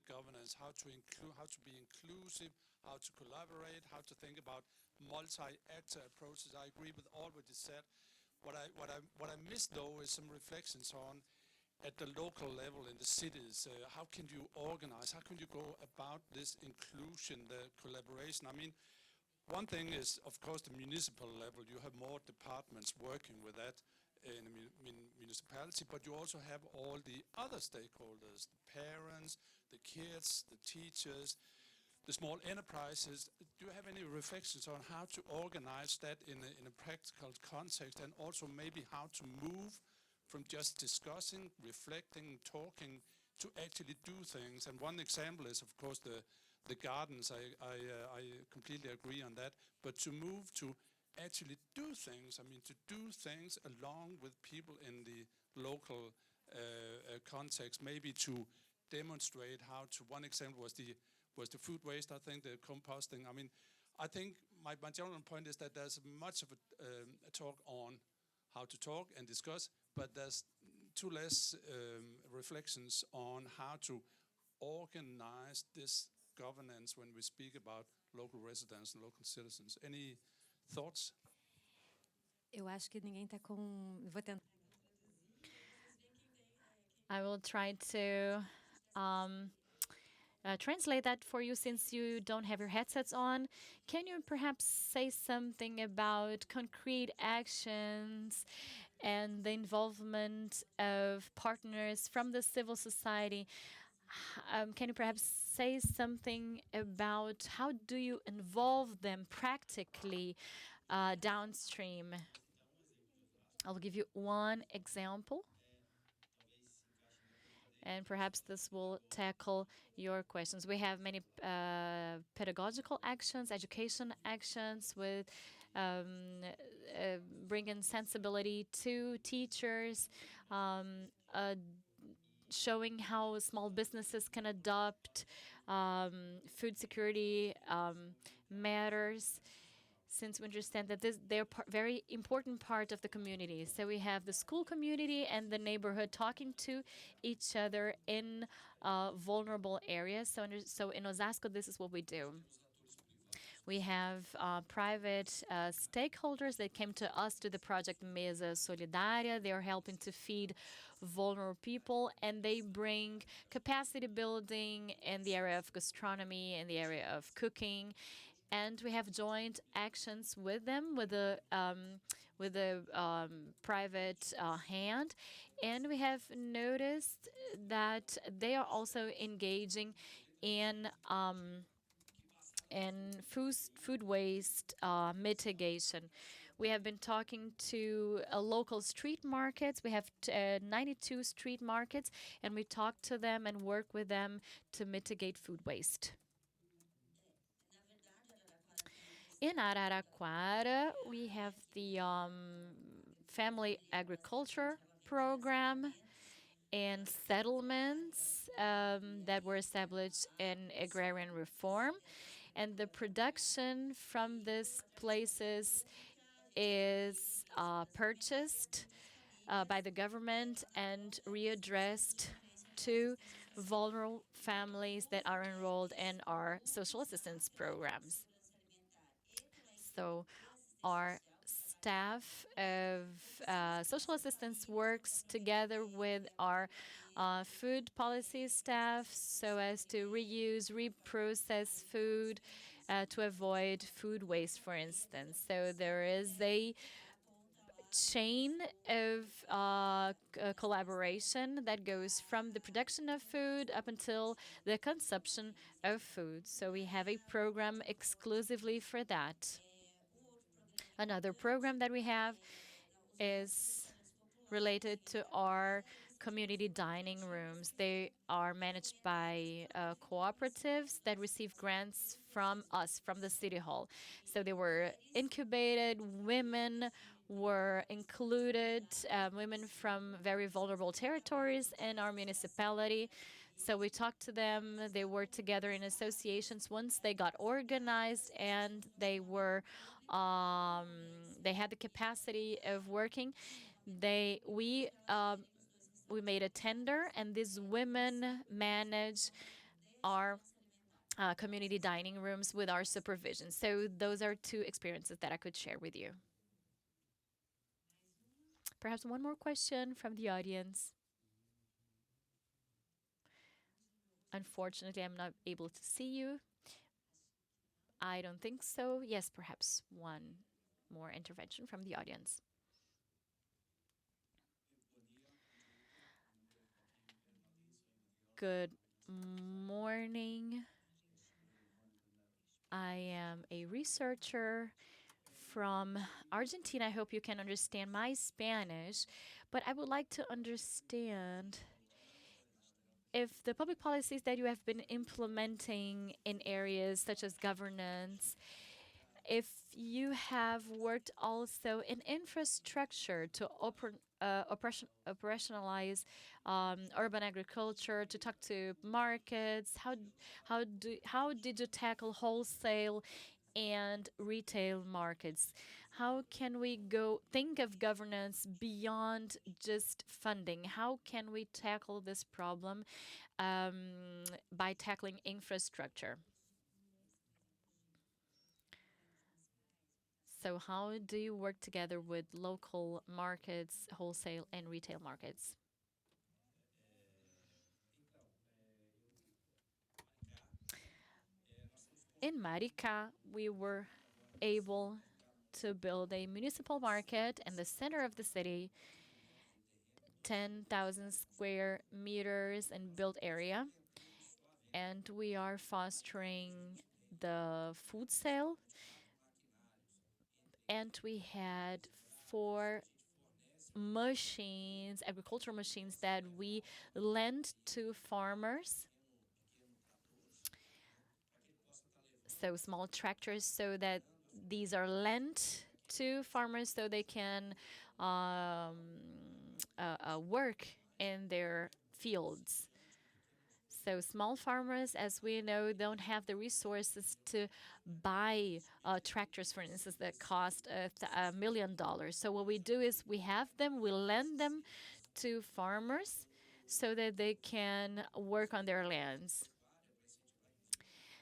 Governance, how to be inclusive, how to collaborate, how to think about multi-actor approaches. I agree with all what you said. What I missed though is some reflections on at the local level in the cities. How can you organize? How can you go about this inclusion, the collaboration? I mean, one thing is, of course, the municipal level. You have more departments working with that in a municipality, but you also have all the other stakeholders, the parents, the kids, the teachers, the small enterprises. Do you have any reflections on how to organize that in a practical context, and also maybe how to move from just discussing, reflecting, talking, to actually do things? And one example is, of course, the gardens. I completely agree on that, but to move to actually do things, I mean, to do things along with people in the local context, maybe to demonstrate how to. One example was the food waste, I think, the composting. I mean, I think my general point is that there's much of a talk on how to talk and discuss, but there's too less reflections on how to organize this governance when we speak about local residents and local citizens. Any thoughts? Eu acho que ninguém está com. Vou tentar. I will try to translate that for you since you don't have your headsets on. Can you perhaps say something about concrete actions and the involvement of partners from the civil society. Can you perhaps say something about how do you involve them practically downstream? I'll give you one example, and perhaps this will tackle your questions. We have many pedagogical actions, education actions with bringing sensibility to teachers, showing how small businesses can adopt food security matters, since we understand that they're very important part of the community. So we have the school community and the neighborhood talking to each other in vulnerable areas. So in Osasco, this is what we do. We have private stakeholders that came to us to the project Mesa Solidária. They are helping to feed vulnerable people, and they bring capacity building in the area of gastronomy, in the area of cooking. And we have joint actions with them, with the private hand. And we have noticed that they are also engaging in food waste mitigation. We have been talking to local street markets. We have 92 street markets, and we talk to them and work with them to mitigate food waste. In Araraquara, we have the family agriculture program and settlements that were established in agrarian reform. And the production from these places is purchased by the government and readdressed to vulnerable families that are enrolled in our social assistance programs. So our staff of social assistance works together with our food policy staff so as to reuse, reprocess food to avoid food waste, for instance. So there is a chain of collaboration that goes from the production of food up until the consumption of food. So we have a program exclusively for that. Another program that we have is related to our community dining rooms. They are managed by cooperatives that receive grants from us, from the City Hall. So they were incubated, women were included, women from very vulnerable territories in our municipality. So we talked to them, they worked together in associations once they got organized, and they had the capacity of working. We made a tender, and these women manage our community dining rooms with our supervision. So those are two experiences that I could share with you. Perhaps one more question from the audience. Unfortunately, I'm not able to see you. I don't think so. Yes, perhaps one more intervention from the audience. Good morning. I am a researcher from Argentina. I hope you can understand my Spanish, but I would like to understand if the public policies that you have been implementing in areas such as governance, if you have worked also in infrastructure to operationalize urban agriculture, to talk to markets, how did you tackle wholesale and retail markets? How can we think of governance beyond just funding? How can we tackle this problem by tackling infrastructure? So how do you work together with local markets, wholesale and retail markets? In Maricá, we were able to build a municipal market in the center of the city, 10,000 square meters in built area. And we are fostering the food sale. And we had 4 machines, agricultural machines, that we lent to farmers. So small tractors, so that these are lent to farmers so they can work in their fields. So small farmers, as we know, don't have the resources to buy tractors, for instance, that cost $1 million. So what we do is we have them, we lend them to farmers so that they can work on their lands.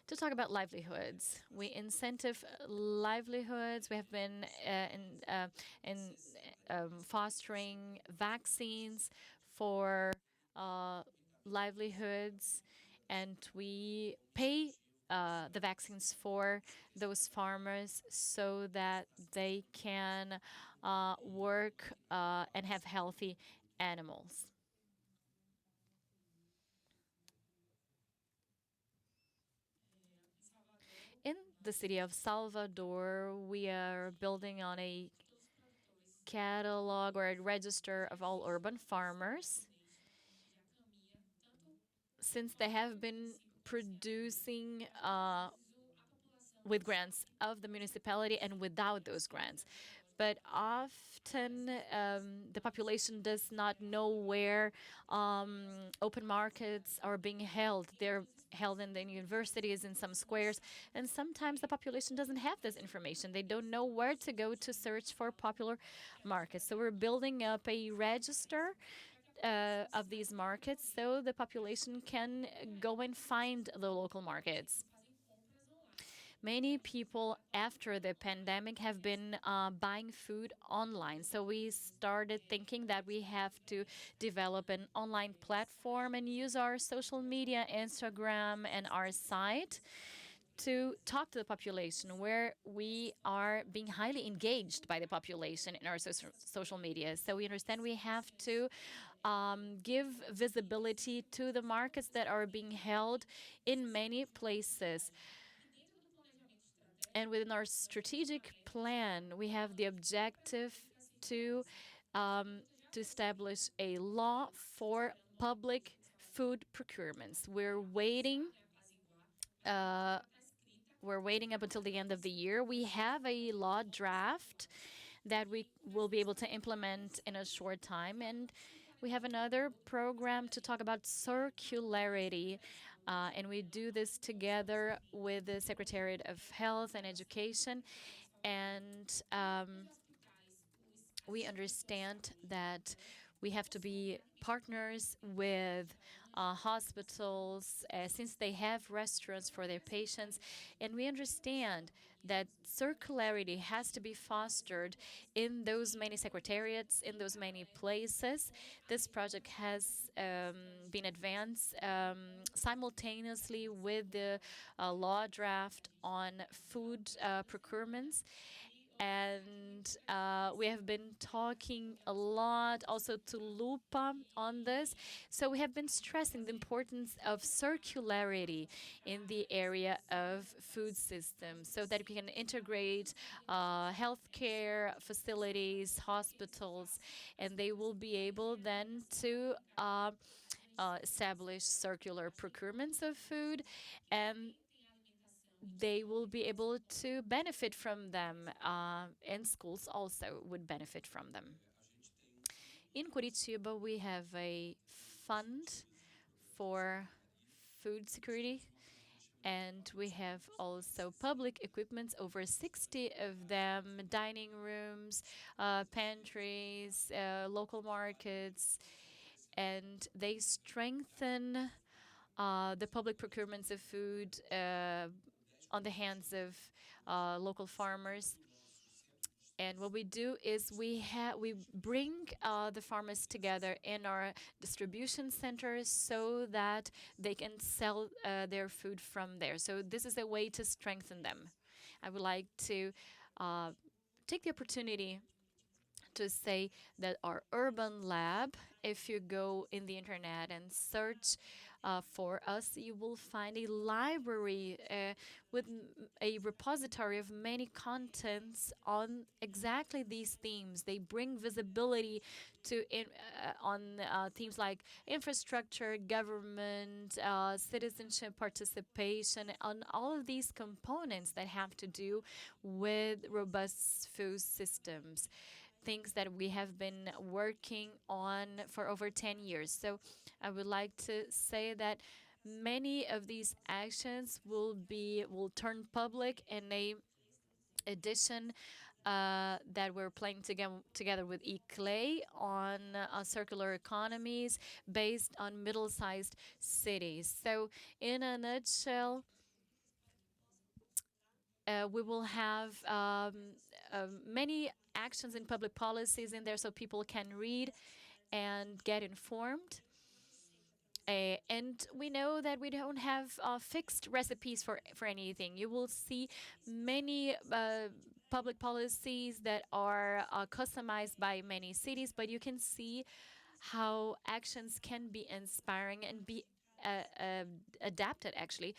To talk about livelihoods, we incentive livelihoods. We have been fostering vaccines for livelihoods, and we pay the vaccines for those farmers so that they can work and have healthy animals. In the city of Salvador, we are building on a catalog or a register of all urban farmers, since they have been producing with grants of the municipality and without those grants. But often the population does not know where open markets are being held. They're held in the universities, in some squares, and sometimes the population doesn't have this information. They don't know where to go to search for popular markets. So we're building up a register of these markets so the population can go and find the local markets. Many people after the pandemic have been buying food online. So we started thinking that we have to develop an online platform and use our social media, Instagram, and our site to talk to the population, where we are being highly engaged by the population in our social media. So we understand we have to give visibility to the markets that are being held in many places. And within our strategic plan, we have the objective to establish a law for public food procurements. We're waiting up until the end of the year. We have a law draft that we will be able to implement in a short time. And we have another program to talk about circularity. And we do this together with the Secretariat of Health and Education. And we understand that we have to be partners with hospitals, since they have restaurants for their patients. And we understand that circularity has to be fostered in those many secretariats, in those many places. This project has been advanced simultaneously with the law draft on food procurements. And we have been talking a lot also to LUPPA on this. So we have been stressing the importance of circularity in the area of food systems so that we can integrate healthcare facilities, hospitals, and they will be able then to establish circular procurements of food, and they will be able to benefit from them, and schools also would benefit from them. In Curitiba, we have a fund for food security, and we have also public equipments, over 60 of them, dining rooms, pantries, local markets, and they strengthen the public procurements of food on the hands of local farmers. And what we do is we bring the farmers together in our distribution centers so that they can sell their food from there. So this is a way to strengthen them. I would like to take the opportunity to say that our urban lab, if you go in the internet and search for us, you will find a library with a repository of many contents on exactly these themes. They bring visibility to on themes like infrastructure, government, citizenship participation, on all of these components that have to do with robust food systems, things that we have been working on for over 10 years. So I would like to say that many of these actions will turn public in a edition that we're playing together with ICLEI on circular economies based on middle-sized cities. So in a nutshell, we will have many actions and public policies in there so people can read and get informed. And we know that we don't have fixed recipes for anything. You will see many public policies that are customized by many cities, but you can see how actions can be inspiring and be adapted actually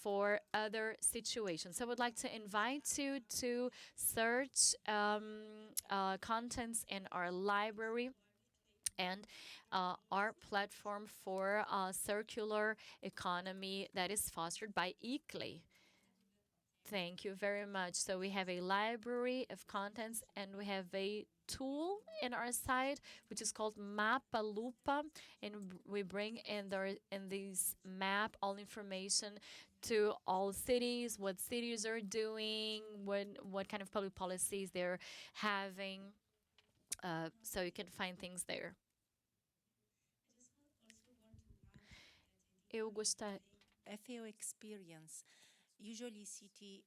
for other situations. So I would like to invite you to search contents in our library and our platform for circular economy that is fostered by ICLEI. Thank you very much. So we have a library of contents and we have a tool in our site which is called Mapa LUPPA, and we bring in this map all information to all cities, what cities are doing, what kind of public policies they're having, so you can find things there. Eu gostaria. FAO experience. Usually city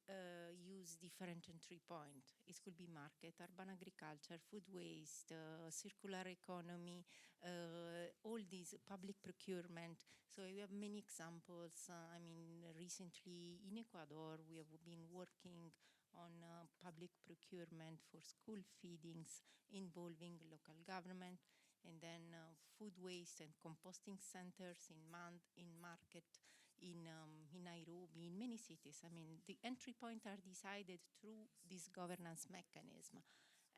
use different entry point. It could be market, urban agriculture, food waste, circular economy, all these public procurement. So we have many examples. I mean, recently in Ecuador, we have been working on public procurement for school feedings involving local government, and then food waste and composting centers in market, in Nairobi, in many cities. I mean, the entry points are decided through this governance mechanism.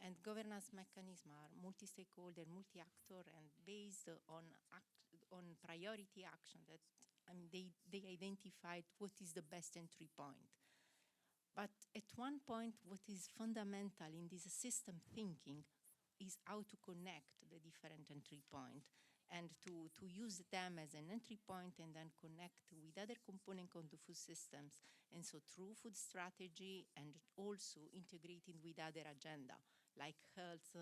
And governance mechanisms are multi-stakeholder, multi-actor, and based on priority action that they identified what is the best entry point. But at one point, what is fundamental in this system thinking is how to connect the different entry points and to use them as an entry point and then connect with other components of the food systems. And so through food strategy and also integrating with other agenda like health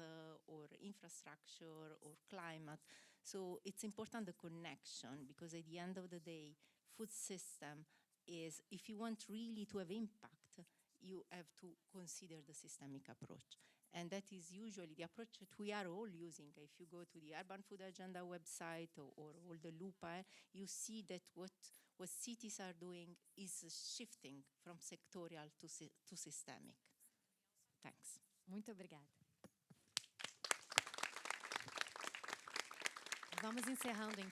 or infrastructure or climate. So it's important the connection, because at the end of the day, food system is, if you want really to have impact, you have to consider the systemic approach. And that is usually the approach that we are all using. If you go to the Urban Food Agenda website or all the LUPPA, you see that what cities are doing is shifting from sectorial to systemic. Thanks. Muito obrigada. Vamos encerrando.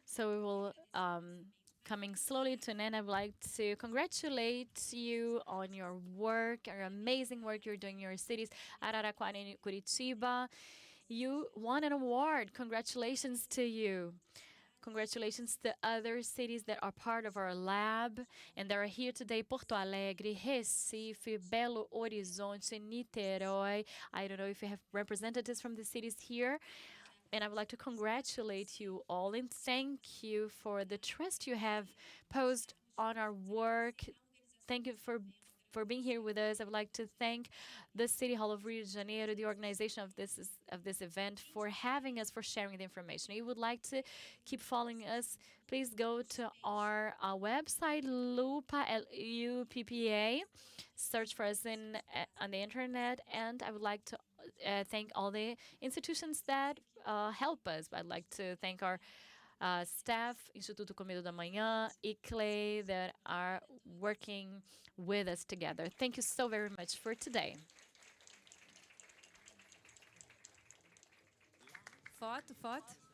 So we will coming slowly to an end. I would like to congratulate you on your work, your amazing work you're doing in your cities, Araraquara and Curitiba. You won an award. Congratulations to you. Congratulations to other cities that are part of our lab and that are here today. Porto Alegre, Recife, Belo Horizonte, Niterói. I don't know if you have representatives from the cities here. And I would like to congratulate you all and thank you for the trust you have posed on our work. Thank you for being here with us. I would like to thank the City Hall of Rio de Janeiro, the organization of this event, for having us, for sharing the information. If you would like to keep following us, please go to our website, LUPPA, LUPPA. Search for us on the internet. And I would like to thank all the institutions that help us. I'd like to thank our staff, Instituto Comida da Amanhã, ICLEI, that are working with us together. Thank you so very much for today. Foto, foto.